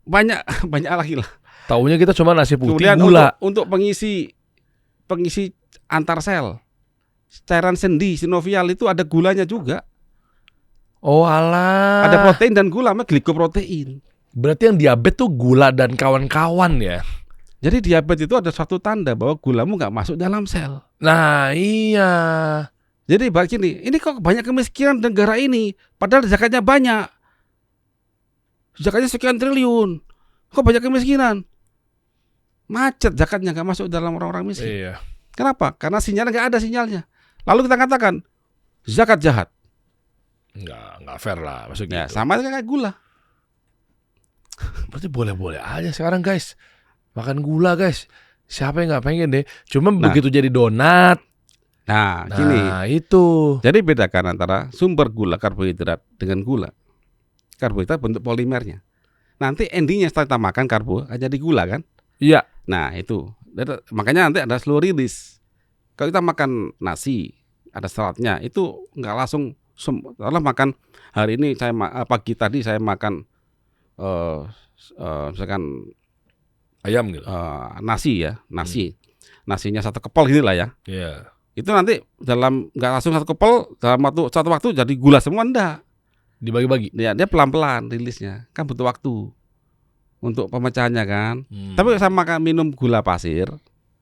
Banyak lagi lah. Taunya kita cuma nasi putih Kemudian gula. untuk pengisi antar sel, cairan sendi sinovial itu ada gulanya juga. Oh alah. Ada protein dan gula, namanya glikoprotein. Berarti yang diabetes tuh gula dan kawan-kawan ya. Jadi diabetes itu ada suatu tanda bahwa gulamu nggak masuk dalam sel. Nah iya. Jadi begini, ini kok banyak kemiskinan negara ini, padahal zakatnya banyak. Zakatnya sekian triliun. Kok banyak kemiskinan? Macet, zakatnya nggak masuk dalam orang-orang miskin. Iya. Kenapa? Karena sinyalnya nggak ada sinyalnya. Lalu kita katakan zakat jahat. Nggak fair lah maksud Ya, gitu. sama kayak gula. Berarti boleh-boleh aja sekarang guys. Makan gula guys. Siapa yang nggak pengen deh? Cuma Nah. begitu jadi donat. Nah, Nah gini. itu. Jadi bedakan antara sumber gula karbohidrat dengan gula. Karbohidrat bentuk polimernya. Nanti endingnya setelah kita makan karbo akan jadi gula kan? Iya. Nah itu. Makanya nanti ada slow release. Kalau kita makan nasi ada seratnya, itu nggak langsung. Kalau makan hari ini pagi tadi saya makan misalkan Ayam gitu. nasi ya, nasinya 1 kepal gini lah ya. Iya. Itu nanti dalam nggak langsung 1 kepal dalam satu waktu jadi gula semua, enggak. Dibagi-bagi. Dia pelan-pelan rilisnya, kan butuh waktu untuk pemecahannya kan. Tapi sama makan minum gula pasir,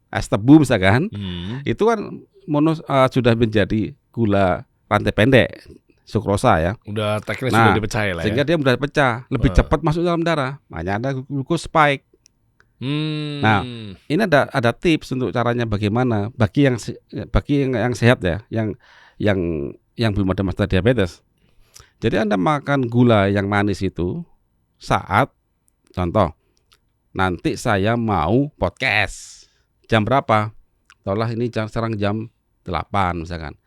es tebu misalkan, Hmm. itu kan sudah menjadi gula rantai pendek, sukrosa ya. Udah teknis Nah, sudah dipercaya lah Sehingga ya. dia mudah pecah, lebih Ah. cepat masuk dalam darah. Makanya ada glucose spike. Hmm. Nah, ini ada tips untuk caranya bagaimana bagi yang sehat ya, yang belum ada masalah diabetes. Jadi Anda makan gula yang manis itu saat contoh nanti saya mau podcast. Jam berapa? Taulah ini sekarang jam 8 misalkan.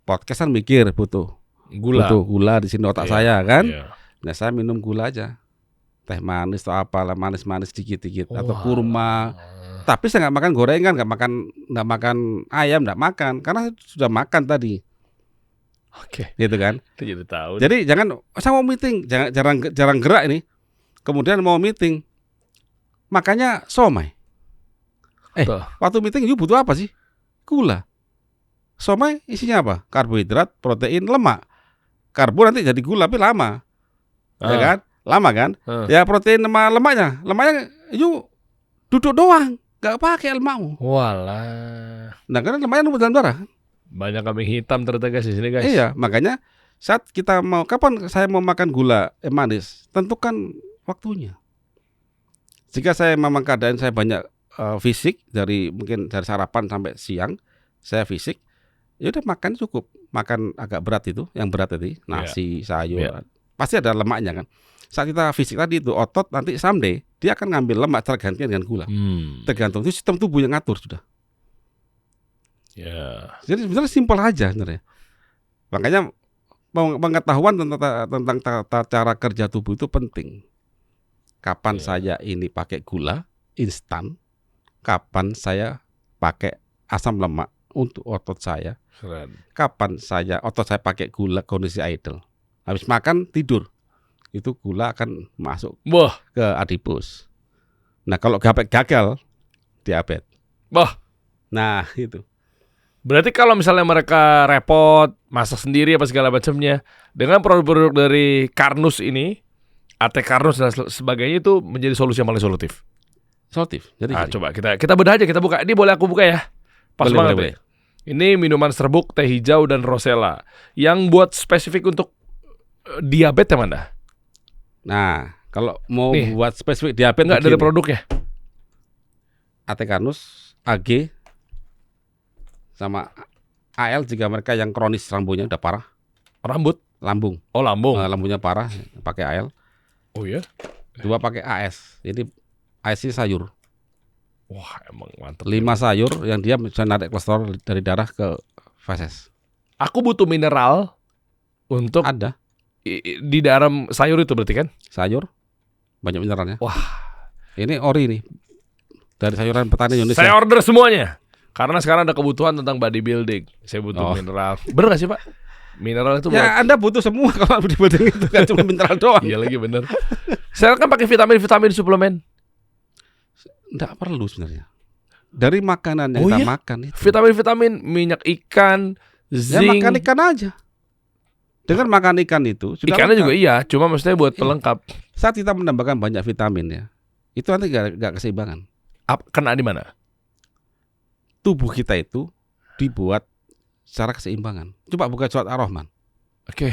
Podcast kan mikir butuh gula di sini otak Iya, saya kan. iya. Nah, saya minum gula aja. Teh manis atau apalah manis-manis dikit-dikit atau Wah. kurma. Tapi saya nggak makan gorengan, nggak makan ayam, nggak makan karena sudah makan tadi, Oke, gitu kan. itu jadi tahu. Jadi jangan saya mau meeting, jarang gerak ini. Kemudian mau meeting, makanya somai. Tuh. Waktu meeting you butuh apa sih? Gula. Somai isinya apa? Karbohidrat, protein, lemak. Karbo nanti jadi gula tapi lama, ya kan? Lama kan? Ya protein sama lemaknya you duduk doang, nggak pakai lemakmu. Walah. Nah karena lemaknya numpuk dalam darah. Banyak kambing hitam ternyata guys di sini guys. Iya, makanya saat kita kapan saya mau makan gula manis, tentukan waktunya. Jika saya memang keadaan saya banyak fisik mungkin dari sarapan sampai siang, saya fisik, ya udah makan cukup, makan agak berat itu, yang berat tadi, nasi, sayur, pasti ada lemaknya kan. Saat kita fisik tadi itu otot nanti someday dia akan ngambil lemak tergantian dengan gula. Tergantung itu sistem tubuh yang ngatur sudah. Ya. Jadi sebenarnya simpel aja sebenarnya. Makanya pengetahuan tentang tata cara kerja tubuh itu penting. Kapan saya ini pakai gula instan, kapan saya pakai asam lemak untuk otot saya, Keren. kapan otot saya pakai gula kondisi idle. Habis makan tidur, itu gula akan masuk Wah. ke adipus. Nah kalau gagal diabetes. Wah. Nah itu. Berarti kalau misalnya mereka repot masak sendiri apa segala macamnya, dengan produk-produk dari Karnus ini, AT Karnus dan sebagainya itu menjadi solusi yang paling solutif. Solutif. Jadi Coba kita bedah aja, kita buka. Ini boleh aku buka ya? Pas banget boleh. ya. Ini minuman serbuk, teh hijau dan rosella yang buat spesifik untuk diabetes yang mana? Nah, kalau mau Nih. buat spesifik diabetes Enggak dari produknya. AT Karnus, AG, sama AL jika mereka yang kronis rambutnya udah parah, Rambut. lambung, Oh, lambung. lambungnya parah, pakai AL. Oh ya. 2 pakai AS. Ini AS ini sayur. Wah, emang mantep. 5 sayur yang dia bisa narik kolesterol dari darah ke feses. Aku butuh mineral untuk Ada di dalam sayur itu berarti kan? sayur banyak mineralnya. Wah. Ini ori nih. Dari sayuran petani Indonesia. Saya order semuanya. Karena sekarang ada kebutuhan tentang bodybuilding. Saya butuh mineral. Bener gak sih Pak? Mineral itu Ya Anda butuh semua kalau bodybuilding itu kan cuma mineral doang. Iya lagi bener. Saya kan pakai vitamin suplemen. Enggak perlu sebenarnya. Dari makanan yang kita makan itu. Vitamin, minyak ikan, Ya zinc. makan ikan aja. Dengan makan ikan itu sudah Ikannya lengkap. juga iya, cuma maksudnya buat pelengkap. Saat kita menambahkan banyak vitamin ya, itu nanti gak keseimbangan. Kena di mana? Tubuh kita itu dibuat secara keseimbangan. Coba buka surat Ar-Rahman. Oke.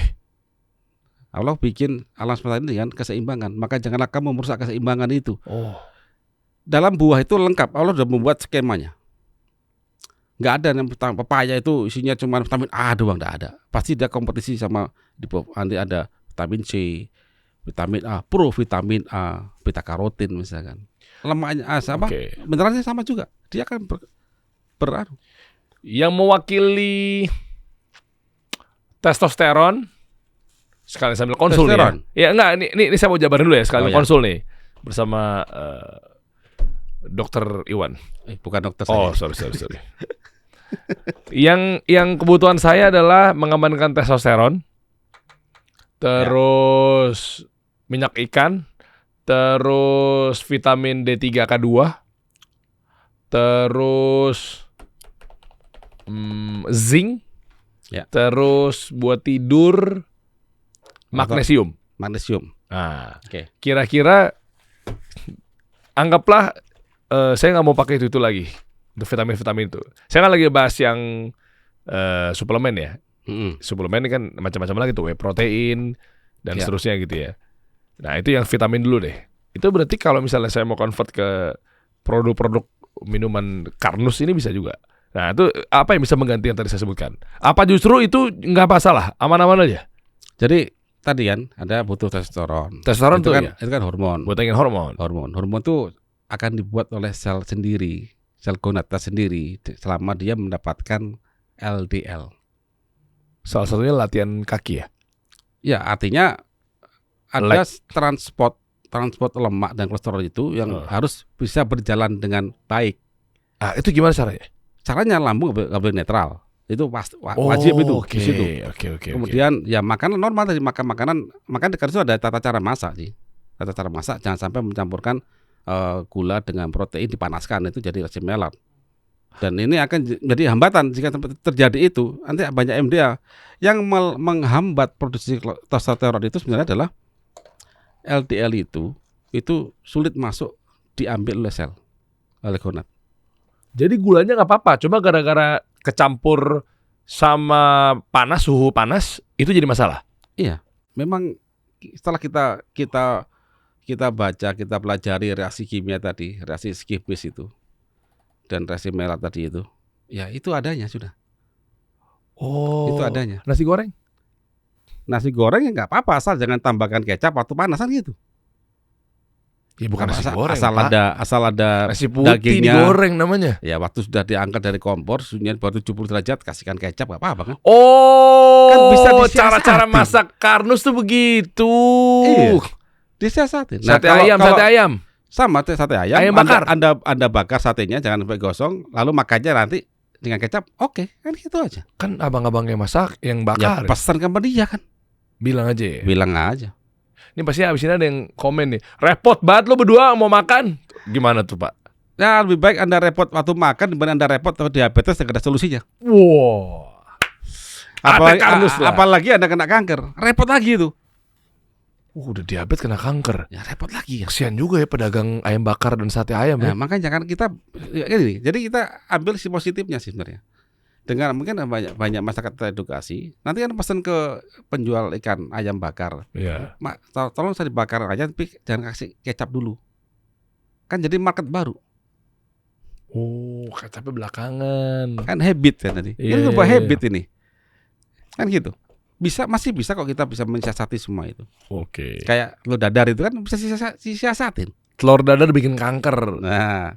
Allah bikin alam semesta ini dengan keseimbangan. Maka janganlah kamu merusak keseimbangan itu. Oh. Dalam buah itu lengkap. Allah sudah membuat skemanya. Nggak ada yang pepaya itu isinya cuma vitamin A doang, nggak ada. Pasti dia kompetisi sama nanti ada vitamin C, vitamin A, provitamin A, beta karotin misalkan. Lemaknya sama, mineralnya sama juga. Dia akan beranu. Yang mewakili testosteron sekali sambil konsul nih ya. Ya enggak, ini saya mau jabarin dulu ya sekali konsul nih bersama Dokter Iwan. Bukan dokter Oh, saya. sorry. Yang kebutuhan saya adalah mengamankan testosteron, terus minyak ikan, terus vitamin D3K2, terus zinc, terus buat tidur magnesium. Nah, kira-kira anggaplah saya nggak mau pakai itu lagi. untuk vitamin-vitamin itu. Saya kan lagi bahas yang suplemen ya. Suplemen ini kan macam-macam lagi tuh, whey protein dan seterusnya gitu ya. Nah itu yang vitamin dulu deh. Itu berarti kalau misalnya saya mau convert ke produk-produk minuman Karnus ini bisa juga. Nah itu apa yang bisa mengganti yang tadi saya sebutkan? Apa justru itu nggak masalah, aman-aman aja? Jadi tadi kan ada butuh testosteron. Testosteron itu tuh kan, ya? itu kan hormon. Buat hormon. Hormon tuh akan dibuat oleh sel sendiri, sel gonadnya sendiri selama dia mendapatkan LDL. Salah satunya latihan kaki ya? Ya artinya ada transport lemak dan kolesterol itu yang harus bisa berjalan dengan baik. Ah itu gimana caranya? Caranya lambung nggak boleh netral. Itu wajib itu di situ. Kemudian ya makanan normal tadi, makan di situ ada tata cara masak sih. Tata cara masak jangan sampai mencampurkan gula dengan protein dipanaskan, itu jadi resi melat. Dan ini akan jadi hambatan jika terjadi itu. Nanti banyak MDA yang menghambat produksi testosteron itu sebenarnya adalah LDL itu sulit masuk diambil oleh sel, oleh gonad. Jadi gulanya nggak apa-apa, cuma gara-gara kecampur sama suhu panas itu jadi masalah. Iya, memang setelah kita baca, kita pelajari reaksi kimia tadi, reaksi Skipis itu dan reaksi melat tadi itu, ya itu adanya sudah. Oh, itu adanya. Nasi goreng ya nggak apa-apa, asal jangan tambahkan kecap waktu panasan gitu. Ya bukan nasi goreng, asal ada nasi putih dagingnya digoreng namanya. Ya waktu sudah diangkat dari kompor, suhunya baru 70 derajat, kasihkan kecap nggak apa-apa kan? Oh, kan bisa cara-cara masak Karnus tuh begitu. Iya, disiasatin. Nah, sate ayam. Sama sate ayam. Ayam bakar. Anda bakar satenya, jangan sampai gosong, lalu makannya nanti dengan kecap. Oke, kan gitu aja. Kan abang-abang yang masak, yang bakar. Ya pesan ke dia kan. Bilang aja ya. Bilang aja. Ini pasti abis ini ada yang komen nih, repot banget lo berdua mau makan. Gimana tuh Pak? Ya lebih baik Anda repot waktu makan dibanding Anda repot waktu diabetes, tidak ada solusinya. Wow. Apalagi Anda kena kanker, repot lagi itu. Udah diabetes kena kanker. Ya repot lagi ya. Kesian juga ya pedagang ayam bakar dan sate ayam ya. Makanya jangan kita ini. Jadi kita ambil si positifnya sih sebenarnya. Dengan mungkin banyak masyarakat teredukasi, nanti kan pesan ke penjual ikan ayam bakar. Iya. Tolong saya dibakar aja, tapi jangan kasih kecap dulu. Kan jadi market baru. Oh, kecapnya belakangan. Kan habit kan tadi. Ini sebuah habit ini. Kan gitu. Masih bisa kok kita bisa mensiasati semua itu. Oke. Kayak telur dadar itu kan bisa disiasatin. Telur dadar bikin kanker. Nah,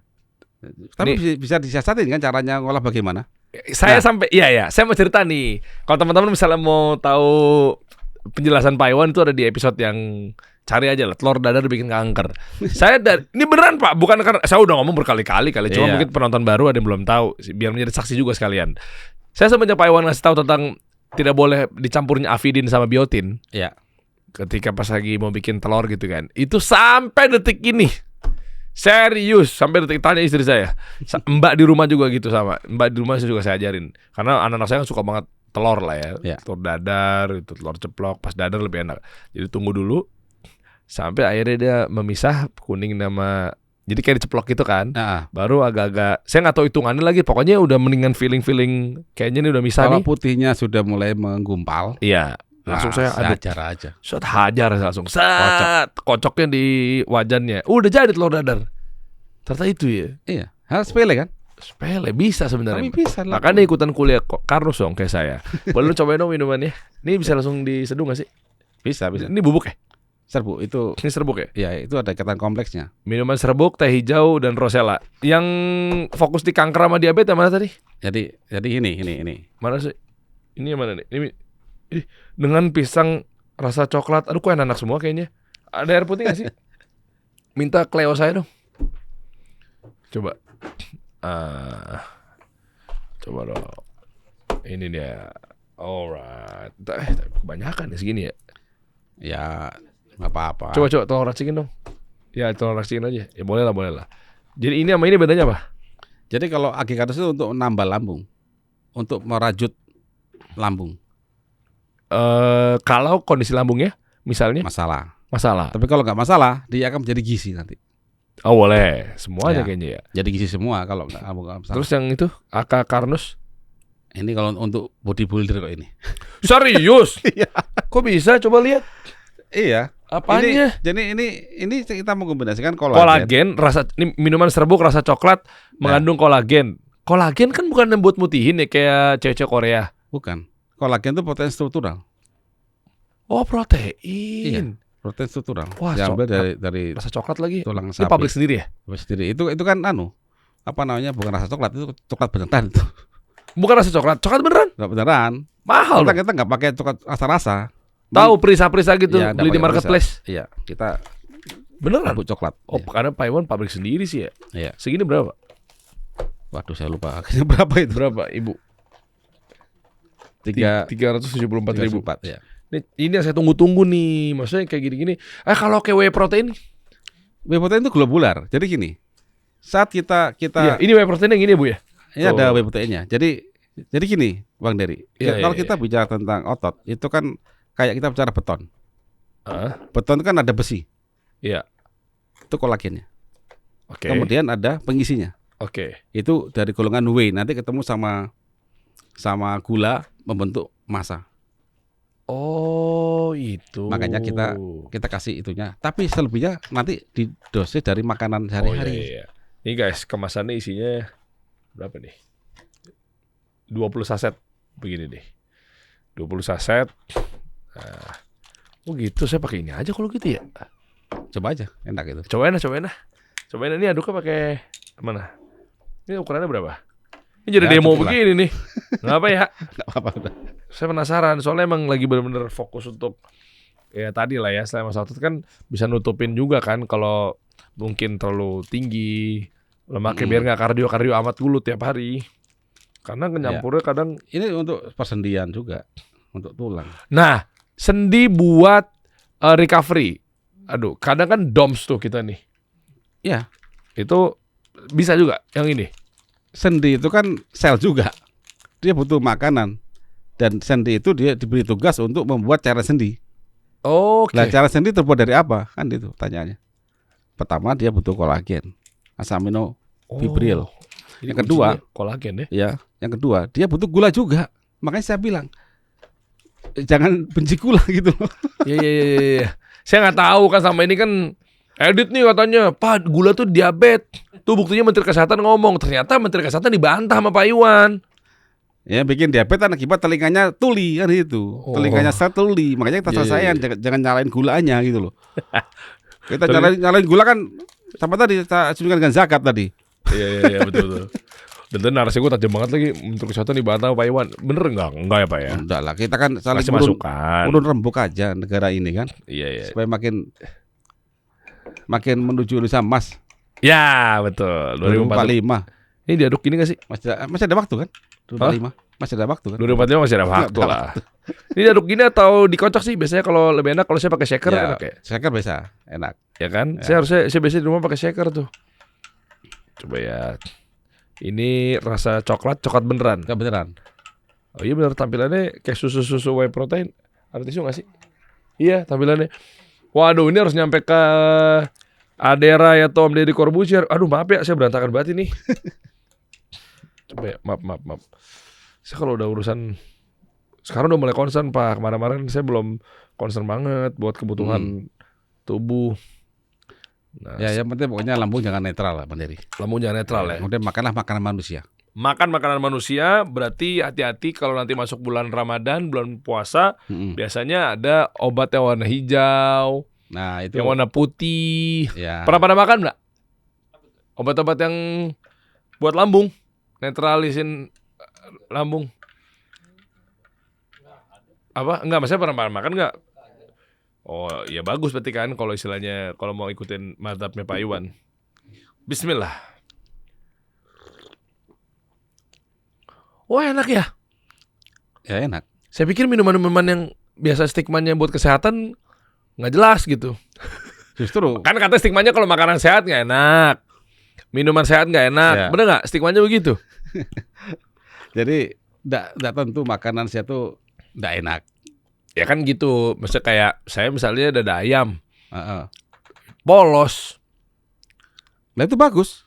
tapi bisa disiasatin kan caranya ngolah bagaimana? Saya saya mau cerita nih. Kalau teman-teman misalnya mau tahu penjelasan Pak Iwan, itu ada di episode yang cari aja lah, telur dadar bikin kanker. Ini beneran Pak, bukan karena saya udah ngomong berkali-kali cuma mungkin penonton baru ada yang belum tahu, biar menjadi saksi juga sekalian. Saya semenjak Pak Iwan ngasih tahu tentang tidak boleh dicampurnya afidin sama biotin. Iya. Ketika pas lagi mau bikin telur gitu kan. Itu sampai detik ini. Serius, sampai detik tanya istri saya. Mbak di rumah juga gitu sama. Mbak di rumah juga saya ajarin. Karena anak-anak saya kan suka banget telur lah ya. Telur dadar, itu telur ceplok. Pas dadar lebih enak. Jadi tunggu dulu sampai akhirnya dia memisah kuning nama. Jadi kayak diceplok gitu kan. Baru agak-agak, saya nggak tahu hitungannya lagi. Pokoknya udah mendingan feeling kayaknya ini udah misah nih. Kalau putihnya sudah mulai menggumpal, iya. Langsung saya hajar aja. Hajar langsung. Kocoknya di wajannya. Udah jadi telur dadar. Ternyata itu ya. Iya. Hal sepele kan? Sepele bisa sebenarnya. Tapi bisa lah. Makanya ikutan kuliah Karnus dong kayak saya. Boleh lu cobain dong minumannya. Ini bisa langsung diseduh gak sih? Bisa. Ini bubuk ya? Serbuk itu. Ini serbuk ya? Iya, itu ada ikatan kompleksnya. Minuman serbuk, teh hijau dan rosella. Yang fokus di kanker sama diabetes yang mana tadi? Jadi ini. Mana sih? Ini yang mana nih? Ini dengan pisang rasa coklat. Aduh, kok enak semua kayaknya. Ada air putih gak sih? Minta Cleo saya dong. Coba. Coba dong. Ini dia. Alright. Kebanyakan ya segini ya. Ya, nggak apa-apa. Coba tolong racikin dong. Ya, tolong racikin aja. Ya boleh lah. Jadi ini sama ini bedanya apa? Jadi kalau Karnus itu untuk menambal lambung, untuk merajut lambung. Kalau kondisi lambungnya misalnya masalah. Masalah. Tapi kalau nggak masalah, dia akan menjadi gizi nanti. Oh boleh, semuanya Ya. kayaknya ya. Jadi gizi semua kalau nggak salah. Terus yang itu AK Karnus? Ini kalau untuk bodybuilder kok ini. Serius? Iya. Kok bisa? Coba lihat. Iya. Apanya? Jadi ini kita mengkombinasikan kolagen. Kolagen, rasa ini minuman serbuk rasa coklat mengandung kolagen. Kolagen kan bukan yang buat mutihin ya kayak cewek-cewek Korea. Bukan. Kolagen itu protein struktural. Oh protein. Protein struktural. Wah, Diambil dari Rasa coklat lagi. tulang Ini sapi. pabrik sendiri ya? Sendiri. Itu kan apa namanya? Bukan rasa coklat, itu coklat beneran itu. Bukan rasa coklat, coklat beneran. Enggak beneran. Mahal. Kita nggak pakai coklat rasa-rasa. Tahu perisa-perisa gitu Iya, beli di pakai marketplace. Iya, kita Beneran? bubuk coklat. Oh, karena Pak Iwan pabrik sendiri sih ya. Iya. Segini berapa? Waduh, saya lupa harganya berapa itu. Berapa, Ibu? 374.000. 374 ya. Ini yang saya tunggu-tunggu nih. Maksudnya kayak gini-gini. Kalau kayak whey protein. Whey protein itu globular. Jadi gini. Saat kita Iya, ini whey protein yang ini ya, Bu ya? ini ada whey proteinnya. Jadi gini, Bang Dery. Iya, Kalau iya, kita bicara tentang otot, itu kan kayak kita bicara beton. Ah, Beton kan ada besi. iya. Itu kolagennya. Oke. Kemudian ada pengisinya. Oke. Itu dari golongan whey, nanti ketemu sama gula membentuk massa. Oh, itu. Makanya kita kasih itunya. Tapi selebihnya nanti didosis dari makanan Oh, sehari-hari. iya. Ini guys, kemasannya isinya berapa nih? 20 saset begini deh. 20 saset. Nah, oh gitu, saya pakai ini aja kalau gitu ya. Coba aja, enak itu. Cobain lah. Cobain ini aduknya pakai mana? Ini ukurannya berapa? Ini jadi Ya, demo cukup lah. begini nih. Nggak apa ya? Enggak apa-apa udah. Saya penasaran, soalnya emang lagi bener-bener fokus untuk ya tadi lah ya, selain masalah otot kan bisa nutupin juga kan kalau mungkin terlalu tinggi lemaknya biar nggak kardio amat dulu tiap hari. Karena nyampurnya kadang. Ini untuk persendian juga, untuk tulang. Nah, sendi buat recovery. Aduh, kadang kan DOMS tuh kita nih. Iya. Itu bisa juga yang ini. Sendi itu kan sel juga. Dia butuh makanan. Dan sendi itu dia diberi tugas untuk membuat cairan sendi. Oke. Nah, cairan sendi terbuat dari apa? Kan itu pertanyaannya. Pertama dia butuh kolagen, asam amino fibril. Jadi Yang kedua, kuncinya kolagen ya. Ya, yang kedua dia butuh gula juga. Makanya saya bilang jangan benci gula gitu loh. Iya. Saya nggak tahu kan sama ini kan edit nih katanya, Pak gula tuh diabetes. Tuh buktinya Menteri Kesehatan ngomong. Ternyata Menteri Kesehatan dibantah sama Pak Iwan. Ya bikin diabetes akibat telinganya tuli kan itu. Oh. Telinganya saya tuli. Makanya kita Iya, selesaikan jangan nyalain gulanya gitu loh. Kita nyalain gula kan sama tadi kita asumsikan dengan zakat tadi. Iya betul. Dan itu narasi gue tajam banget lagi. Menteri Kesehatan dibantah sama Pak Iwan. Bener nggak? Enggak ya Pak ya? Enggak lah, kita kan saling Kasih masukan. urun rembuk aja negara ini kan. Iya. Supaya makin menuju Indonesia emas Ya betul. 2045. 2045. Ini diaduk gini nggak sih? Masih ada waktu kan? 2045. Masih ada waktu kan? 2045 masih ada waktu Ada lah. Ini diaduk gini atau dikocok sih? Biasanya kalau lebih enak kalau saya pakai shaker Ya, enak ya. shaker bisa, enak. Ya kan? Ya. Saya biasanya di rumah pakai shaker tuh. Coba ya. Ini rasa coklat beneran. Enggak beneran. Oh iya bener, tampilannya kayak susu whey protein. Ada tisu gak sih? Iya tampilannya. Waduh ini harus nyampe ke Adera ya Tom Deddy Corbuzier. Aduh maaf ya saya berantakan banget ini. Coba ya maaf. Saya kalau udah urusan sekarang udah mulai concern Pak. Kemarin-kemarin saya belum concern banget buat kebutuhan tubuh. Nah, Ya yang penting pokoknya lambung jangan netral lah Bang Dery. lambung jangan netral ya. Kemudian makanlah makanan manusia. Makan makanan manusia berarti hati-hati kalau nanti masuk bulan Ramadan, bulan puasa, biasanya ada obat yang warna hijau, Nah itu yang warna putih. ya. Pernah pada makan nggak? Obat-obat yang buat lambung, netralisin lambung. Apa? Enggak, maksudnya pernah makan nggak? Oh, ya bagus berarti kan kalau istilahnya kalau mau ikutin mazhabnya Pak Iwan. Bismillah. Wah enak ya. Ya enak. Saya pikir minuman-minuman yang biasa stigmanya buat kesehatan nggak jelas gitu. Justru Kan kata stigmanya kalau makanan sehat nggak enak, minuman sehat nggak enak. Ya. Bener nggak? Stigmanya begitu. jadi enggak tentu makanan saya tuh enggak enak. Ya kan gitu. Maksudnya kayak saya misalnya dada ayam Heeh. polos, Nah itu bagus.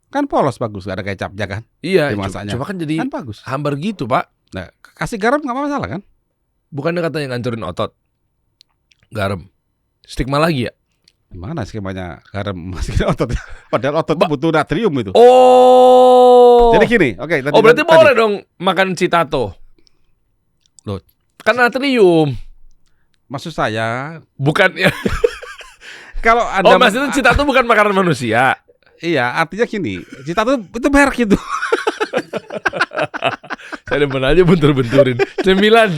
Kan polos bagus, gak ada kecapnya kan. Iya, Dimasaknya. cuma kan jadi Kan bagus. hambar gitu, Pak. Nah, kasih garam gak masalah kan? Bukannya katanya ngancurin otot. Garam. Stigma lagi ya? Gimana skemanya garam masukin otot? Padahal otot itu butuh natrium itu. Oh. Jadi gini, oke. Tadi, Oh, berarti tadi. boleh dong makan citato. Loh. Kan natrium. Maksud saya, Bukan ya. kalau Oh, Anda maksudnya citato bukan makanan manusia. iya, artinya gini, cita itu merek itu. Saya demen aja bentur-benturin. Cemilan.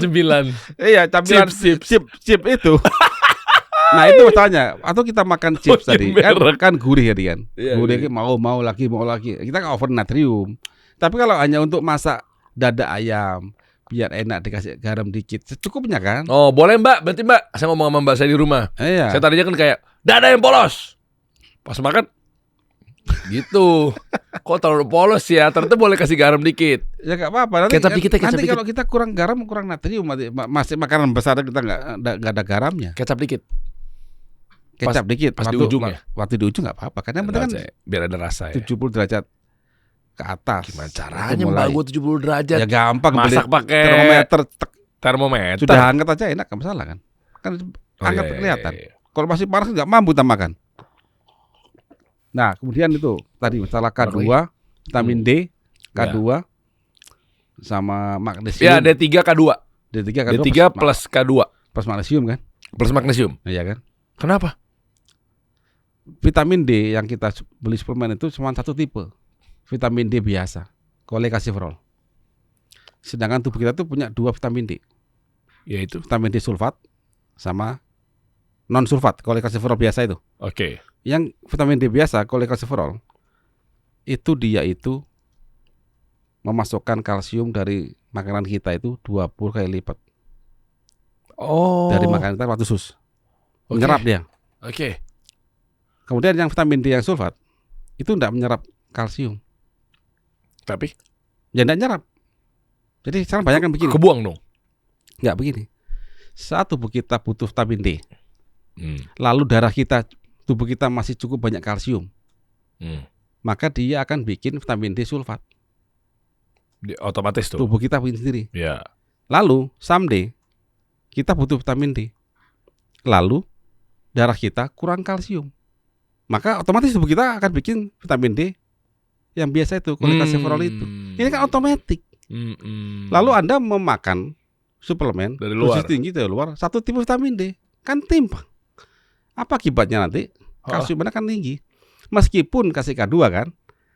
Iya, camilan Chips. chip itu. Nah, itu masalahnya. Atau kita makan chips Oh, tadi, iya, merek. kan gurih ya kan. Iya, Gurih iya. mau lagi. Kita nggak over natrium. Tapi kalau hanya untuk masak dada ayam, biar enak dikasih garam dikit, secukupnya kan? Oh, boleh Mbak. Berarti Mbak, saya ngomong sama Mbak saya di rumah. Iya. Saya tadinya kan kayak dada yang polos. Pas makan gitu. Kok terlalu polos ya? Ternyata boleh kasih garam dikit. Ya nggak apa-apa. Kecap dikit. Nanti kalau kita kurang garam, kurang natrium, masih makanan besar kita nggak ada garamnya. Kecap dikit. Kecap dikit. pas di ujung ya? Waktu di ujung nggak apa-apa. Karena yang penting kan biar ada rasa ya. 70 derajat ke atas. Gimana Itu caranya mulai. Mbak gua 70 derajat? Ya gampang. Masak beli pakai termometer. termometer. Sudah hangat aja enak, nggak masalah kan? Kan Oh, hangat iya. kelihatan. Kalau masih panas nggak mampu kita makan. Nah, kemudian itu tadi masalah K2, vitamin D, K2, sama magnesium. Ya, D3 K2. D3 D3 plus K2 plus magnesium kan? plus magnesium. Iya kan? Kenapa? Vitamin D yang kita beli suplemen itu cuma satu tipe. Vitamin D biasa, cholecalciferol. Sedangkan tubuh kita tuh punya dua vitamin D. Yaitu. Vitamin D sulfat sama non sulfat, cholecalciferol biasa itu. Oke. Yang vitamin D biasa, cholecalciferol, itu dia itu memasukkan kalsium dari makanan kita itu 20 kali lipat Oh. dari makanan kita waktu sus. Oke. Menyerap dia. Oke. Kemudian yang vitamin D yang sulfat itu tidak menyerap kalsium. Tapi Ya tidak menyerap. Jadi sekarang bayangkan begini. kebuang dong. Enggak begini. Saat tubuh kita butuh vitamin D, Hmm. lalu tubuh kita masih cukup banyak kalsium, maka dia akan bikin vitamin D sulfat. Otomatis tuh. Tubuh kita bikin sendiri. Ya. Lalu someday kita butuh vitamin D. Lalu darah kita kurang kalsium. Maka otomatis tubuh kita akan bikin vitamin D yang biasa itu, cholecalciferol itu. Ini kan otomatis. Lalu Anda memakan suplemen Dari luar. dosis tinggi dari luar, satu tipe vitamin D, kan timpang. Apa akibatnya nanti? Kalsiumnya kan tinggi. Meskipun kasih K2 kan,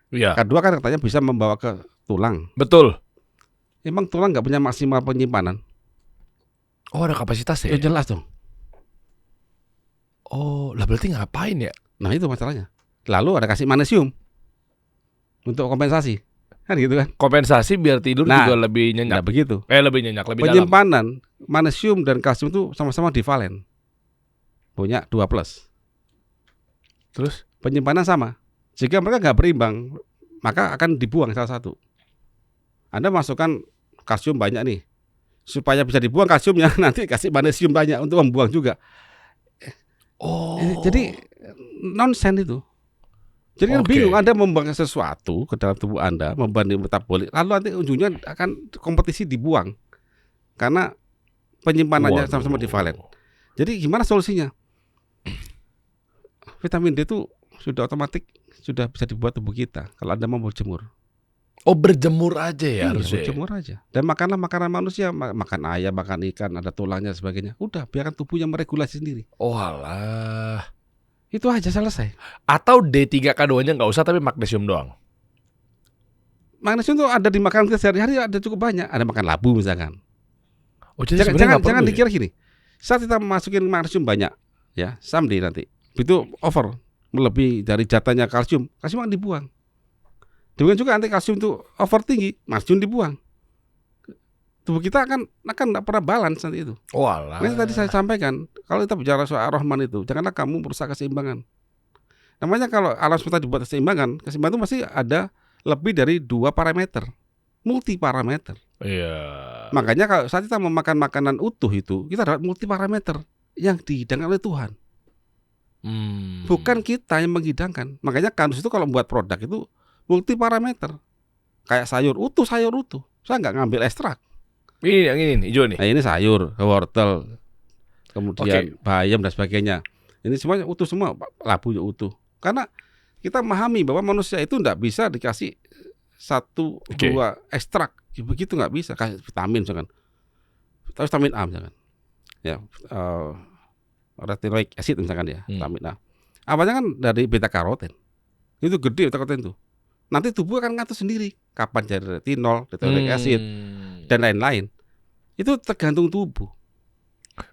Iya. K2 kan katanya bisa membawa ke tulang. Betul. Emang tulang nggak punya maksimal penyimpanan? Oh, ada kapasitas Ya ya? jelas dong. Oh, lah berarti ngapain ya? Nah itu masalahnya. Lalu ada kasih magnesium untuk kompensasi, kan gitu kan? Kompensasi biar tidur Nah, juga lebih Nggak nyenyak. begitu. Lebih nyenyak, lebih dalam. Penyimpanan magnesium dan kalsium itu sama-sama divalen, punya 2+. Terus? Penyimpanan sama. Jika mereka nggak berimbang, maka akan dibuang salah satu. Anda masukkan kalsium banyak nih, supaya bisa dibuang kalsiumnya, nanti kasih magnesium banyak untuk membuang juga. Oh. Jadi nonsen itu. Jadi kan Oke. bingung Anda membuang sesuatu ke dalam tubuh Anda, membanding metabolik, lalu nanti ujungnya akan kompetisi dibuang karena penyimpanannya Waduh. sama-sama divalen. Jadi gimana solusinya? Vitamin D itu sudah otomatis sudah bisa dibuat tubuh kita kalau Anda mau berjemur. Oh, berjemur aja ya Iya, harusnya. berjemur aja. Dan makanlah makanan manusia, makan ayam, makan ikan, ada tulangnya dan sebagainya. Udah, biarkan tubuhnya meregulasi sendiri. Oh alah. Itu aja selesai. Atau D3K2-nya nggak usah tapi magnesium doang. Magnesium itu ada di makanan kita sehari-hari, ada cukup banyak. Ada makan labu misalkan. Oh, jadi sebenarnya Jangan nggak perlu ya? dikira gini. Saat kita masukin magnesium banyak, ya, someday nanti itu over, melebihi dari jatahnya kalsium akan dibuang. Demikian juga nanti kalsium itu over tinggi, magnesium dibuang. Tubuh kita akan nggak pernah balance nanti itu. Oh alah. Ini tadi saya sampaikan, kalau kita bicara soal Ar-Rahman itu, janganlah kamu merusak keseimbangan. Namanya kalau alam semesta dibuat keseimbangan itu masih ada lebih dari 2 parameter, multi parameter. Iya. Makanya kalau saat kita memakan makanan utuh itu, kita dapat multi parameter yang dihidangkan oleh Tuhan. Bukan kita yang menghidangkan. Makanya Kanus itu kalau membuat produk itu multi parameter. Kayak sayur utuh. Saya nggak ngambil ekstrak. Ini yang ini hijau nih. Nah ini sayur, wortel, kemudian bayam dan sebagainya. Ini semuanya utuh semua, labunya utuh. Karena kita memahami bahwa manusia itu nggak bisa dikasih 1, 2 ekstrak. Begitu nggak bisa. Kasih vitamin misalkan. Vitamin A misalkan. Ya, retinoic acid misalkan ya, vitamin A. Awalnya kan dari beta karoten. Itu gede beta karoten itu. Nanti tubuh akan ngatur sendiri kapan jadi retinol, retinoic acid dan lain-lain. Itu tergantung tubuh.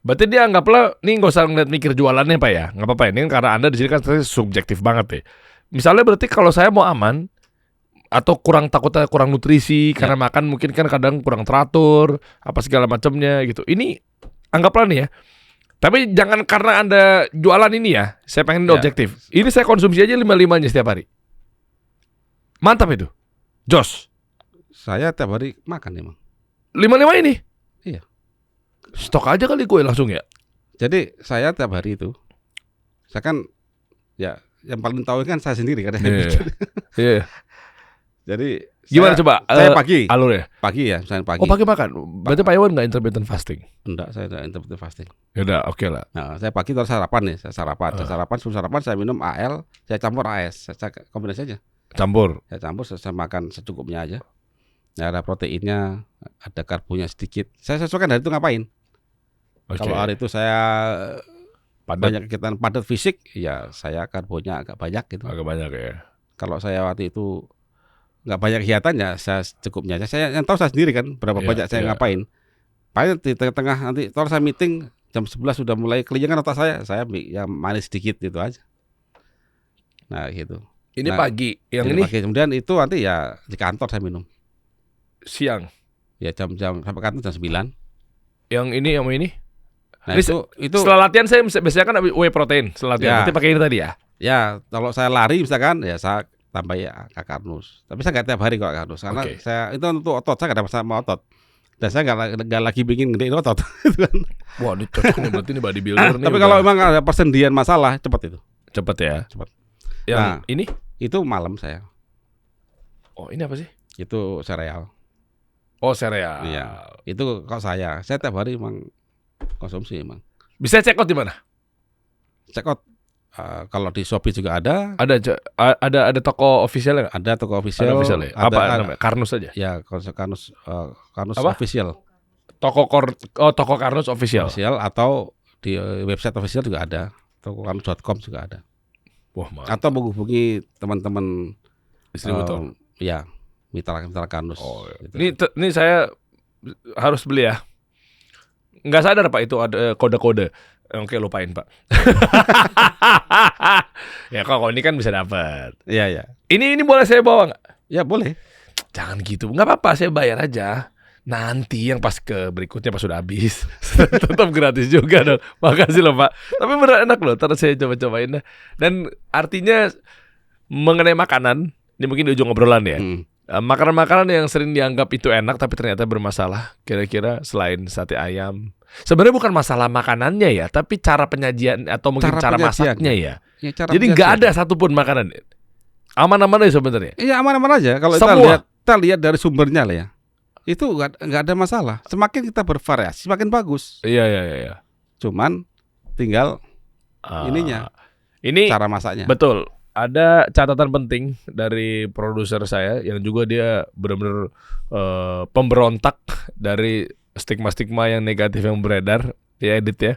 Berarti dia anggaplah, nih nggak usah ngeliat mikir jualannya Pak ya, nggak apa-apa. Ini kan karena Anda di sini kan subjektif banget ya. Misalnya berarti kalau saya mau aman atau takutnya kurang nutrisi karena makan mungkin kan kadang kurang teratur apa segala macamnya gitu. Ini anggaplah nih ya. Tapi jangan karena Anda jualan ini ya, saya pengen objektif. Ini saya konsumsi aja 5-5-nya setiap hari. Mantap itu. Jos. Saya tiap hari makan emang. 5-5 ini? Iya. Stok aja kali gue langsung ya. Jadi saya tiap hari itu, saya kan ya yang paling tahu kan saya sendiri kan. Iya. Jadi gimana coba? Saya pagi. Alurnya? Pagi ya, misalnya pagi. Oh pagi makan. Berarti Pak Iwan nggak intermittent fasting? Enggak, saya enggak intermittent fasting. Yaudah, oke lah. Nah, saya pagi terus sarapan nih, sebelum sarapan saya minum AL, saya campur AS, saya kombinasi aja. Campur. Saya campur, saya makan secukupnya aja. Nah, ada proteinnya, ada karbonya sedikit. Saya sesuaikan hari itu ngapain. Kalau hari itu saya banyak kegiatan padat fisik, ya saya karbonya agak banyak gitu. Agak banyak ya. Kalau saya waktu itu nggak banyak kegiatan ya saya secukupnya aja. Saya yang tahu saya sendiri kan berapa banyak saya ngapain. Paling di tengah-tengah nanti kalau saya meeting jam 11 sudah mulai kelingan otak saya ya manis sedikit gitu aja. Nah gitu. Ini pagi, yang ini pagi. Kemudian itu nanti ya di kantor saya minum. Siang. Ya jam-jam sampai kantor jam 9. Yang ini sama ini? Nah, ini itu setelah latihan saya biasanya kan whey protein setelah latihan. Berarti pakai ini tadi ya? Ya, kalau saya lari misalkan ya saya tambah ya Karnus. Tapi saya nggak tiap hari kok Karnus karena saya itu untuk otot, saya nggak ada masalah sama otot. Dan saya nggak lagi bikin gedein otot. Wah, ini cocok nih berarti ini bodybuilder nih. Tapi kalau memang ada persendian masalah cepat itu. Cepat ya. Cepat. Yang ini? Itu malam saya. Oh, ini apa sih? Itu sereal. Oh, sereal. Iya. Itu kalau saya tiap hari memang konsumsi emang. Bisa check out di mana? Check out kalau di Shopee juga ada. Ada toko official nggak? Ada toko official. Ada official ya? Apa namanya? Karnus aja. Ya, Karnus apa? official. Toko Karnus official. Official atau di website official juga ada. Toko karnus.com juga ada. Wah, atau menghubungi teman-teman distributor. Ya, mitra Karnus. Oh, gitu. Ini saya harus beli ya. Nggak sadar Pak itu ada kode-kode. Oke, lupain Pak. Ya kalau ini kan bisa dapat. Iya ya. Ini boleh saya bawa nggak? Ya boleh. Jangan gitu. Nggak apa-apa, saya bayar aja. Nanti yang pas ke berikutnya pas sudah habis tetap gratis juga dong. Makasih loh Pak. Tapi beneran enak loh. Terus saya coba-cobain. Dan artinya mengenai makanan, ini mungkin di ujung obrolan ya. Makanan-makanan yang sering dianggap itu enak tapi ternyata bermasalah. Kira-kira selain sate ayam. Sebenarnya bukan masalah makanannya ya, tapi cara penyajian atau mungkin cara masaknya ya. Jadi nggak ada satupun makanan aman-aman aja sebenarnya. Iya aman-aman aja. Kalau kita lihat dari sumbernya lah ya. Itu nggak ada masalah. Semakin kita bervariasi, semakin bagus. Iya. Cuman tinggal ini cara masaknya. Betul. Ada catatan penting dari produser saya yang juga dia benar-benar pemberontak dari stigma-stigma yang negatif yang beredar, dia edit ya.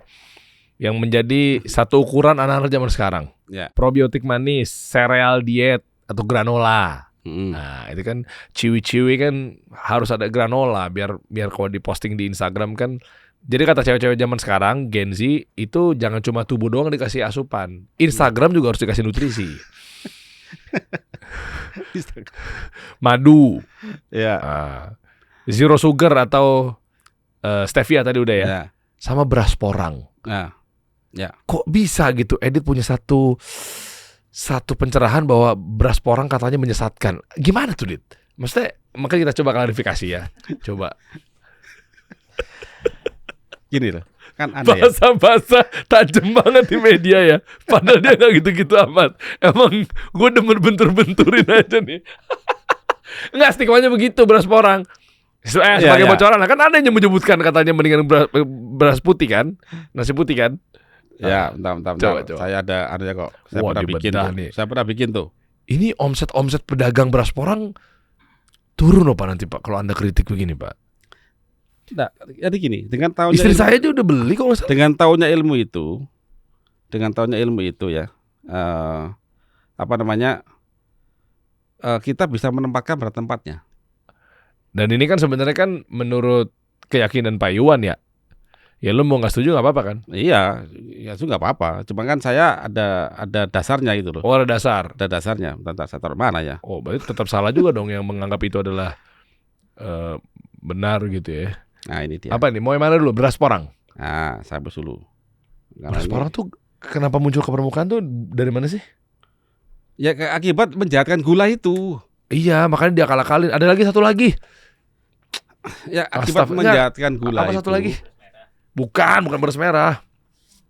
Yang menjadi satu ukuran anak-anak zaman sekarang. Ya. Probiotik manis, sereal diet atau granola. Nah, itu kan ciwi-ciwi kan harus ada granola biar kalau diposting di Instagram kan. Jadi kata cewek-cewek zaman sekarang, Gen Z itu jangan cuma tubuh doang dikasih asupan. Instagram juga harus dikasih nutrisi. Madu. Ya. Zero sugar atau stevia tadi udah ya. Sama beras porang. Ya. Kok bisa gitu? Edit punya satu pencerahan bahwa beras porang katanya menyesatkan. Gimana tuh, Dit? Maksudnya, makanya kita coba klarifikasi ya. Coba. Gini loh. Kan aneh ya. Bahasa-bahasa tajam banget di media ya. Padahal dia gak gitu-gitu amat. Emang gue demen bentur-benturin aja nih. Enggak, stigmanya begitu beras porang. Sebagai Iya. bocoran lah. Kan ada yang menyebutkan katanya mendingan beras putih kan. Nasi putih kan. Ya, bentar. Coba. Saya ada kok. Saya Wah, pernah bikin dibedah tuh. nih. Saya pernah bikin tuh. Ini omset pedagang beras porang turun loh Pak nanti Pak kalau Anda kritik begini Pak. Nah, jadi gini, dengan tahunnya Istri saya aja udah beli kok nggak salah. dengan tahunnya ilmu itu ya, kita bisa menempatkan pada tempatnya. Dan ini kan sebenarnya kan menurut keyakinan Pak Iwan ya. Ya lu mau nggak setuju nggak apa-apa kan? Iya, ya itu nggak apa-apa. Cuma kan saya ada dasarnya gitu loh. Oh ada dasar. Ada dasarnya, dasar taruh mana ya? Oh berarti tetap salah juga dong yang menganggap itu adalah benar gitu ya. Nah ini dia. Apa nih? Mau yang mana dulu? Beras porang. Nah, saya bahas dulu. Karena Beras ini- porang tuh kenapa muncul ke permukaan tuh dari mana sih? Ya akibat menjahatkan gula itu. Iya makanya dia akal-akalin. Ada lagi satu lagi. Ya akibat Astaga, menjahatkan gula Apa itu. satu lagi? Bukan beras merah.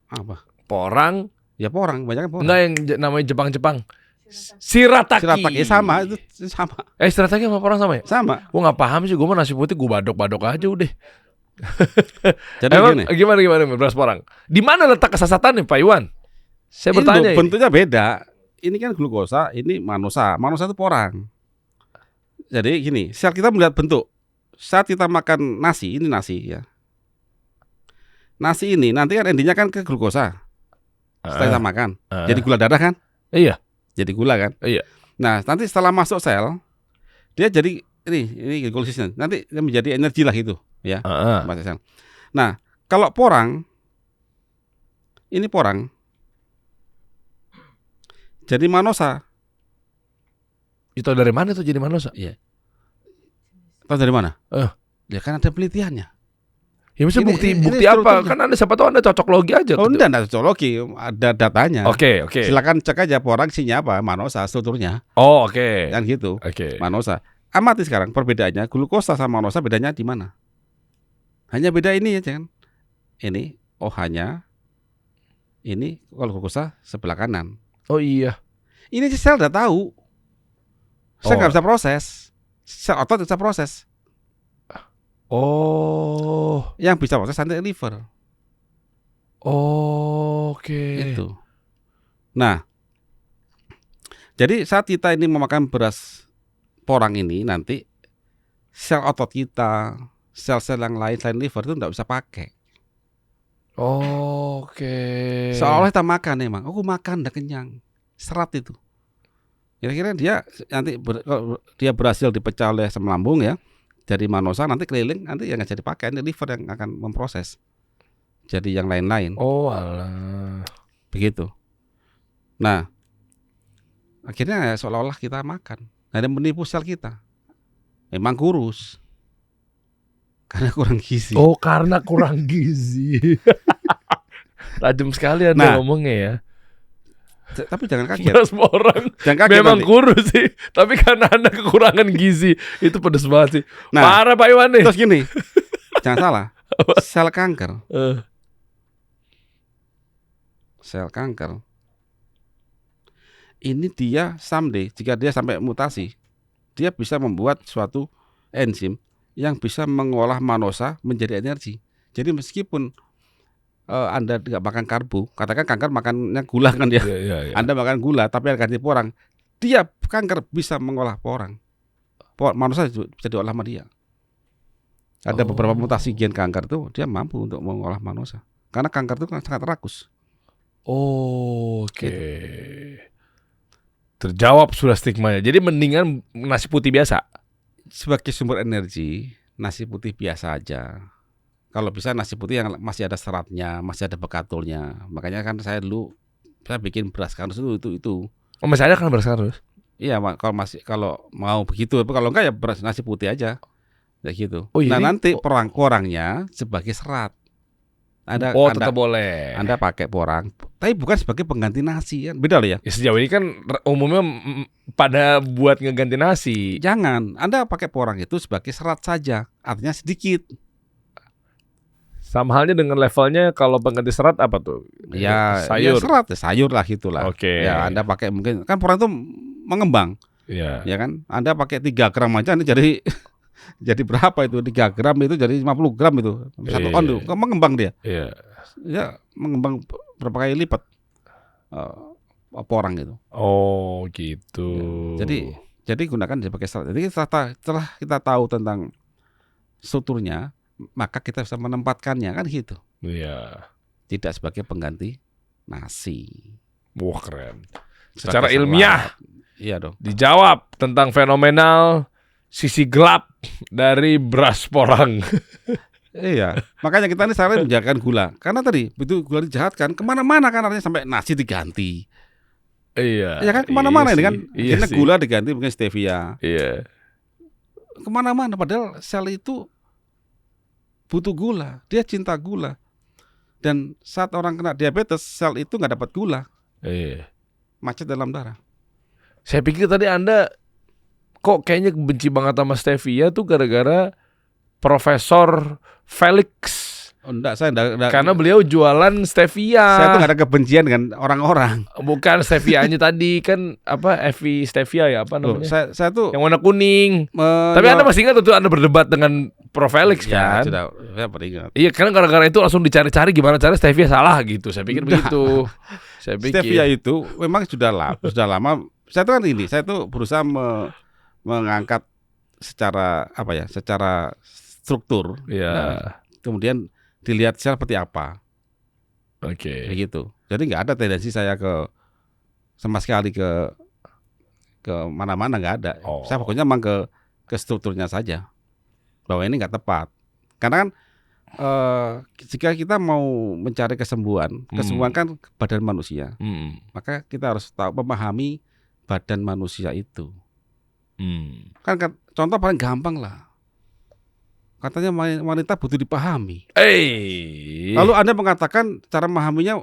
Apa? Porang. Ya porang, banyak kan porang. Enggak yang namanya Jepang. Shirataki. Shirataki sama itu sama. Shirataki sama porang sama ya? Sama. Gue nggak paham sih. Gue mah nasi putih gue badok-badok aja udah. Jadi Emang gini. gimana beras porang? Di mana letak kesesatan nih Pak Iwan? Saya Ini bertanya. loh, bentuknya beda. Ini kan glukosa, ini manosa. Manosa itu porang. Jadi gini, saat kita melihat bentuk, saat kita makan nasi, ini nasi ya. Nasi ini nanti kan endingnya kan ke glukosa. Setelah kita makan, jadi gula darah kan? Iya. Jadi gula kan? Iya. Nah, nanti setelah masuk sel, dia jadi ini glikosisnya. Nanti dia menjadi energi lah itu, ya. Masuk sel. Nah, kalau porang, ini porang. Jadi manosa. Itu dari mana tuh jadi manosa? Tahu dari mana? Eh. Ya kan ada penelitiannya. Ya misalnya Ini bukti apa? strukturnya. Kan Anda siapa tahu Anda cocok logi aja. Oh, enggak cocologi, ada datanya. Oke. Silakan cek aja porang isinya apa, manosa strukturnya. Oh, oke. Kan gitu. Oke. Manosa. Amati sekarang perbedaannya, glukosa sama manosa bedanya di mana? Hanya beda ini aja kan. Ini OH-nya. Ini kalau glukosa sebelah kanan. Oh iya. Ini sel udah tahu. Sel Oh. nggak bisa proses. Sel otot bisa proses. Oh. Yang bisa proses nanti liver. Oke. Itu. Nah, jadi saat kita ini memakan beras porang ini nanti sel otot kita, sel-sel yang lain selain liver itu nggak bisa pakai. Oke. Seolah kita makan emang, aku makan udah kenyang, serat itu. Kira-kira dia nanti kalau dia berhasil dipecah oleh asam lambung ya, jadi manosa nanti keliling nanti yang nggak jadi pakai, ini liver yang akan memproses. Jadi yang lain-lain. Oh alah. Begitu. Nah, akhirnya ya seolah-olah kita makan. Ada menipu sel kita. Emang kurus. Karena kurang gizi. Oh karena kurang gizi. Tajam sekali Anda Nah. ngomongnya ya. Tapi jangan kaget. Beras porang Jangan kaget memang nanti. kurus sih. Tapi karena Anda kekurangan gizi. Itu pedes banget sih. Nah, Parah Pak Iwan nih. terus gini. Jangan salah. Sel kanker. Sel kanker. Ini dia someday, jika dia sampai mutasi, dia bisa membuat suatu enzim yang bisa mengolah manosa menjadi energi. Jadi meskipun Anda tidak makan karbo, katakan kanker makannya gula kan dia. Iya. Anda makan gula tapi Anda ganti porang, dia kanker bisa mengolah porang. Manosa bisa diolah sama dia. Ada beberapa mutasi gen kanker tuh dia mampu untuk mengolah manosa. Karena kanker itu kan sangat rakus. Oke. Terjawab sudah stigmanya. Jadi mendingan nasi putih biasa. Sebagai sumber energi, nasi putih biasa aja. Kalau bisa nasi putih yang masih ada seratnya, masih ada bekatulnya. Makanya kan saya bikin beras kardus itu. Oh masih ada kan beras kardus? Iya, kalau mau begitu, tapi kalau enggak ya beras nasi putih aja. Ya gitu. Oh, nah, ini- nanti porangnya sebagai serat. Tetap boleh. Anda pakai porang, tapi bukan sebagai pengganti nasi kan. Beda loh ya. Ya, sejauh ini kan umumnya pada buat ngeganti nasi. Jangan, Anda pakai porang itu sebagai serat saja. Artinya sedikit. Sama halnya dengan levelnya kalau pengganti serat apa tuh? Ya sayur. serat, sayur lah gitulah. Oke. Ya Anda pakai mungkin kan porang itu mengembang, Iya. ya kan? Anda pakai 3 gram aja ini jadi jadi berapa itu? 3 gram itu jadi 50 gram itu. 1 on tuh, kan mengembang dia. Iya. Ya mengembang berapa kali lipat porang itu. Oh, gitu. Jadi gunakan sebagai serat. Jadi setelah kita tahu tentang strukturnya, maka kita bisa menempatkannya kan gitu. Iya. Tidak sebagai pengganti nasi. Wah, keren. Sebagai Secara salad. ilmiah Iya dong. dijawab tentang fenomenal sisi gelap dari beras porang. Iya, makanya kita ini selalu menjaga gula. Karena tadi begitu gula dijahatkan kemana-mana kan artinya sampai nasi diganti. Iya. Ya kan kemana-mana ini sih. kan. Iya Akhirnya sih. gula diganti mungkin stevia. Iya. Kemana-mana padahal sel itu butuh gula. Dia cinta gula. Dan saat orang kena diabetes, sel itu nggak dapat gula, Iya. macet dalam darah. Saya pikir tadi Anda kok kayaknya benci banget sama stevia tuh gara-gara Profesor Felix. Oh, enggak, saya enggak, Karena beliau jualan stevia. saya tuh nggak ada kebencian dengan orang-orang. Bukan stevianya tadi kan apa Evi stevia ya apa Loh, namanya? saya tuh Yang warna kuning. Tapi Anda masih ingat tuh Anda berdebat dengan Prof Felix ya, kan? sudah, saya beringat. Iya, karena gara-gara itu langsung dicari-cari gimana cara stevia salah gitu. Saya pikir Enggak. begitu. Saya pikir. Stevia itu memang sudah lama. Saya tuh kan ini, saya tuh berusaha mengangkat secara apa ya, secara struktur. Iya. Nah, kemudian dilihat seperti apa, Oke. begitu. Jadi nggak ada tendensi saya sama sekali ke mana-mana, nggak ada. Oh. Saya pokoknya memang ke strukturnya saja, bahwa ini nggak tepat. Karena kan jika kita mau mencari kesembuhan kan badan manusia, maka kita harus memahami badan manusia itu. Kan contoh paling gampang lah. Katanya wanita butuh dipahami. Lalu Anda mengatakan cara memahaminya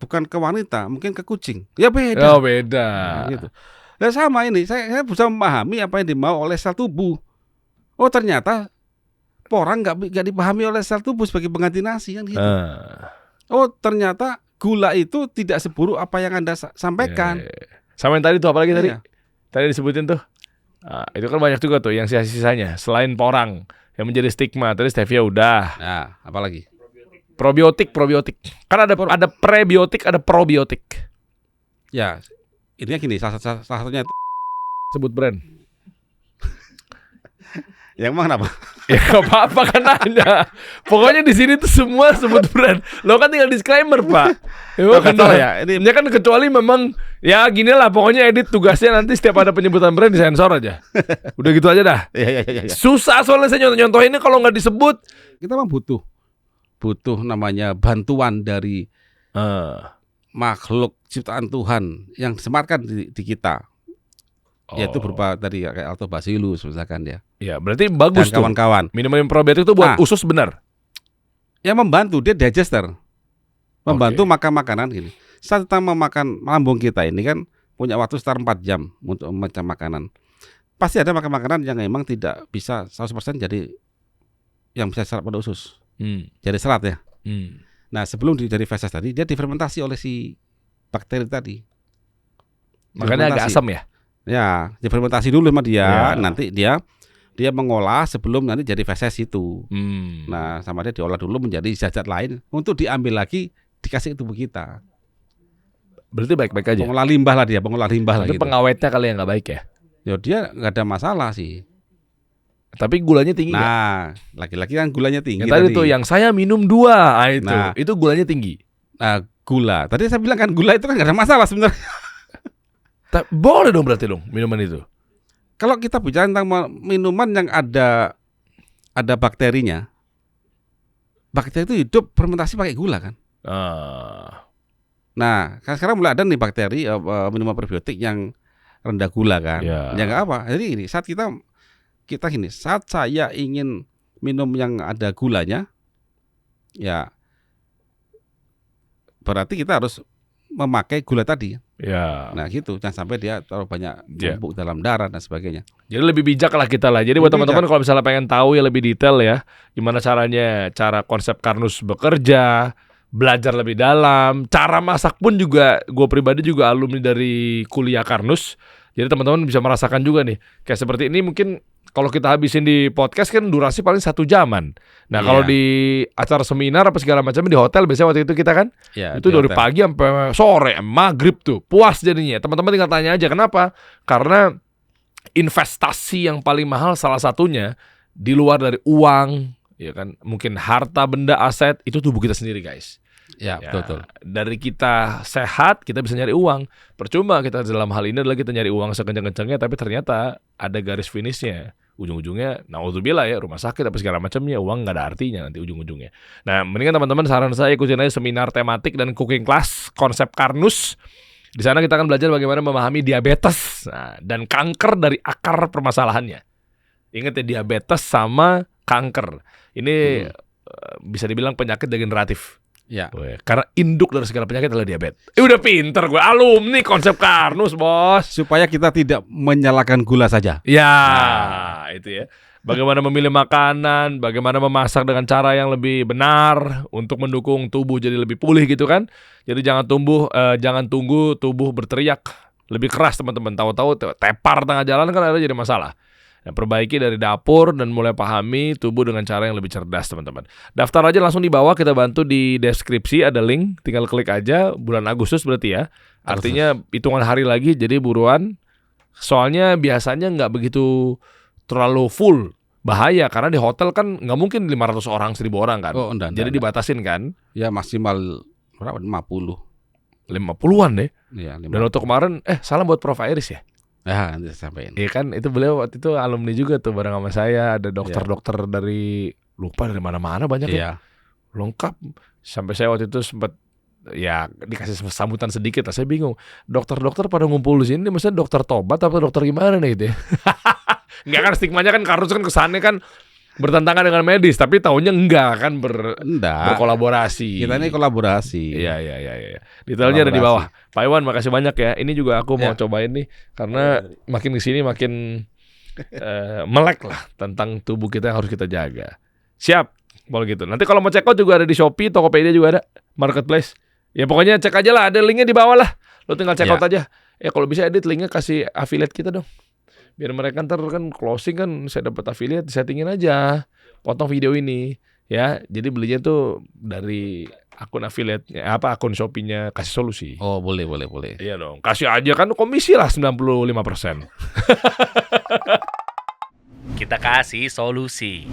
bukan ke wanita, mungkin ke kucing. Ya beda. Oh, beda. Nah, gitu. Nah, sama ini, saya berusaha memahami apa yang dimau oleh sel tubuh. Oh, ternyata porang nggak dipahami oleh sel tubuh sebagai pengganti nasi kan gitu. Oh, ternyata gula itu tidak seburuk apa yang Anda sampaikan. Sama yang tadi tuh apalagi tadi? Iya. Tadi disebutin tuh. Nah, itu kan banyak juga tuh yang sisa-sisanya selain porang yang menjadi stigma. Tadi stevia udah. Nah, apalagi? Probiotik. Kan ada prebiotik, ada probiotik. Ya, intinya gini, salah satunya itu Sebut brand. yang mana, Pak? Ya gak apa-apa kan nanya. Pokoknya di sini tuh semua sebut brand. Lo kan tinggal disclaimer, Pak. Oh, betul ya. Ini kan kecuali memang ya gini lah. Pokoknya edit tugasnya nanti setiap ada penyebutan brand disensor aja. Udah gitu aja dah. Iya. Susah soalnya saya nyontoh ini kalau nggak disebut. Kita memang butuh namanya bantuan dari makhluk ciptaan Tuhan yang disematkan di kita. Yaitu berupa tadi kayak Lactobacillus misalkan ya. Ya, berarti bagus Dan tuh. kawan-kawan. Minum probiotik itu buat usus benar. Yang membantu dia digester. Membantu makan makanan gini. Saat kita memakan lambung kita ini kan punya waktu sekitar 4 jam untuk memecah makanan. Pasti ada makan makanan yang memang tidak bisa 100% jadi yang bisa serap pada usus. Jadi serat ya. Nah, sebelum dari feses tadi dia difermentasi oleh si bakteri tadi. Makanya agak asam ya. Ya, difermentasi dulu sama dia, Ya. nanti dia mengolah sebelum nanti jadi feses itu. Nah, sama dia diolah dulu menjadi zat-zat lain untuk diambil lagi dikasih ke tubuh kita. Berarti baik-baik aja. Pengolah limbah lah dia, pengolah limbah lah Itu gitu. pengawetnya kali yang nggak baik ya. Ya dia nggak ada masalah sih. Tapi gulanya tinggi nggak? Nah, laki-laki kan gulanya tinggi. Yang tadi tuh yang saya minum 2, itu. Nah. Itu gulanya tinggi. Nah, gula. Tadi saya bilang kan gula itu kan nggak ada masalah sebenarnya. Boleh dong berarti dong minuman itu. Kalau kita bicara tentang minuman yang ada bakterinya, bakteri itu hidup fermentasi pakai gula kan. Nah, kan sekarang mulai ada nih bakteri minuman probiotik yang rendah gula kan. Ya. Ya nggak apa. Jadi ini saat kita gini, saat saya ingin minum yang ada gulanya, ya berarti kita harus memakai gula tadi. Ya. Nah gitu, jangan sampai dia terlalu banyak Ya. numpuk dalam darah dan sebagainya. Jadi lebih bijak lah kita lah. Jadi buat Lebih teman-teman kalau misalnya pengen tahu ya lebih detail ya, gimana caranya, cara konsep Karnus bekerja, belajar lebih dalam, cara masak pun juga. Gue pribadi juga alumni dari kuliah Karnus. Jadi teman-teman bisa merasakan juga nih. Kayak seperti ini mungkin kalau kita habisin di podcast kan durasi paling 1 jaman. Nah kalau Iya. di acara seminar apa segala macam di hotel biasanya waktu itu kita kan Ya, itu di dari hotel. pagi sampai sore, maghrib tuh puas jadinya. Teman-teman tinggal tanya aja kenapa? Karena investasi yang paling mahal salah satunya di luar dari uang, ya kan? Mungkin harta, benda, aset itu tubuh kita sendiri, guys. Ya, Ya, betul. dari kita sehat, kita bisa nyari uang. Percuma kita dalam hal ini adalah kita nyari uang sekencang-kencangnya, tapi ternyata ada garis finishnya. Ujung-ujungnya, naudzubillah ya, rumah sakit apa segala macamnya, uang nggak ada artinya nanti ujung-ujungnya. Nah, mendingan teman-teman saran saya ikutin aja seminar tematik dan cooking class konsep Karnus. Di sana kita akan belajar bagaimana memahami diabetes dan kanker dari akar permasalahannya. Ingat ya, diabetes sama kanker. Ini bisa dibilang penyakit degeneratif. Ya. Karena induk dari segala penyakit adalah diabetes. Udah pinter gue, alumni konsep Karnus, bos. Supaya kita tidak menyalakan gula saja. Ya, itu ya. Bagaimana memilih makanan, bagaimana memasak dengan cara yang lebih benar untuk mendukung tubuh jadi lebih pulih gitu kan. Jadi jangan tunggu tubuh berteriak lebih keras teman-teman. Tahu-tahu tepar tengah jalan kan ada jadi masalah. Nah, perbaiki dari dapur dan mulai pahami tubuh dengan cara yang lebih cerdas teman-teman. Daftar aja langsung di bawah, kita bantu di deskripsi ada link, tinggal klik aja. Bulan Agustus berarti ya. Artinya hitungan hari lagi, jadi buruan. Soalnya biasanya nggak begitu terlalu full. Bahaya karena di hotel kan nggak mungkin 500 orang 1000 orang kan. Oh, enggak, Jadi dibatasin kan. Ya maksimal berapa? 50. 50-an deh. Ya, Dan waktu kemarin salam buat Prof Iris ya. Ya, nanti sampein. Iya kan, itu beliau waktu itu alumni juga tuh bareng sama saya. Ada dokter-dokter dari lupa dari mana-mana banyak ya. Iya. Lengkap. Sampai saya waktu itu sempat ya dikasih sambutan sedikit lah. Saya bingung. Dokter-dokter pada ngumpul di sini, maksudnya dokter tobat atau dokter gimana nih gitu ya? Enggak kan, stigmanya kan Karnus kan kesannya kan bertentangan dengan medis, tapi taunya enggak kan Enggak. berkolaborasi. Kita ini kolaborasi. Iya. Detailnya ada di bawah. Pak Iwan makasih banyak ya. Ini juga aku mau Ya. cobain nih karena makin kesini makin melek lah tentang tubuh kita yang harus kita jaga. Siap kalau gitu. Nanti kalau mau check out juga ada di Shopee, Tokopedia juga ada, Marketplace. Ya pokoknya cek aja lah, ada linknya di bawah lah. Lo tinggal check out aja. Ya kalau bisa edit linknya kasih affiliate kita dong. Biar mereka ntar kan closing kan saya dapat affiliate, settingin aja. Potong video ini ya. Jadi belinya tuh dari akun affiliate-nya, akun Shopee-nya Kasih Solusi. Oh, boleh. Iya dong. Kasih aja kan komisi lah 95%. Kita kasih solusi.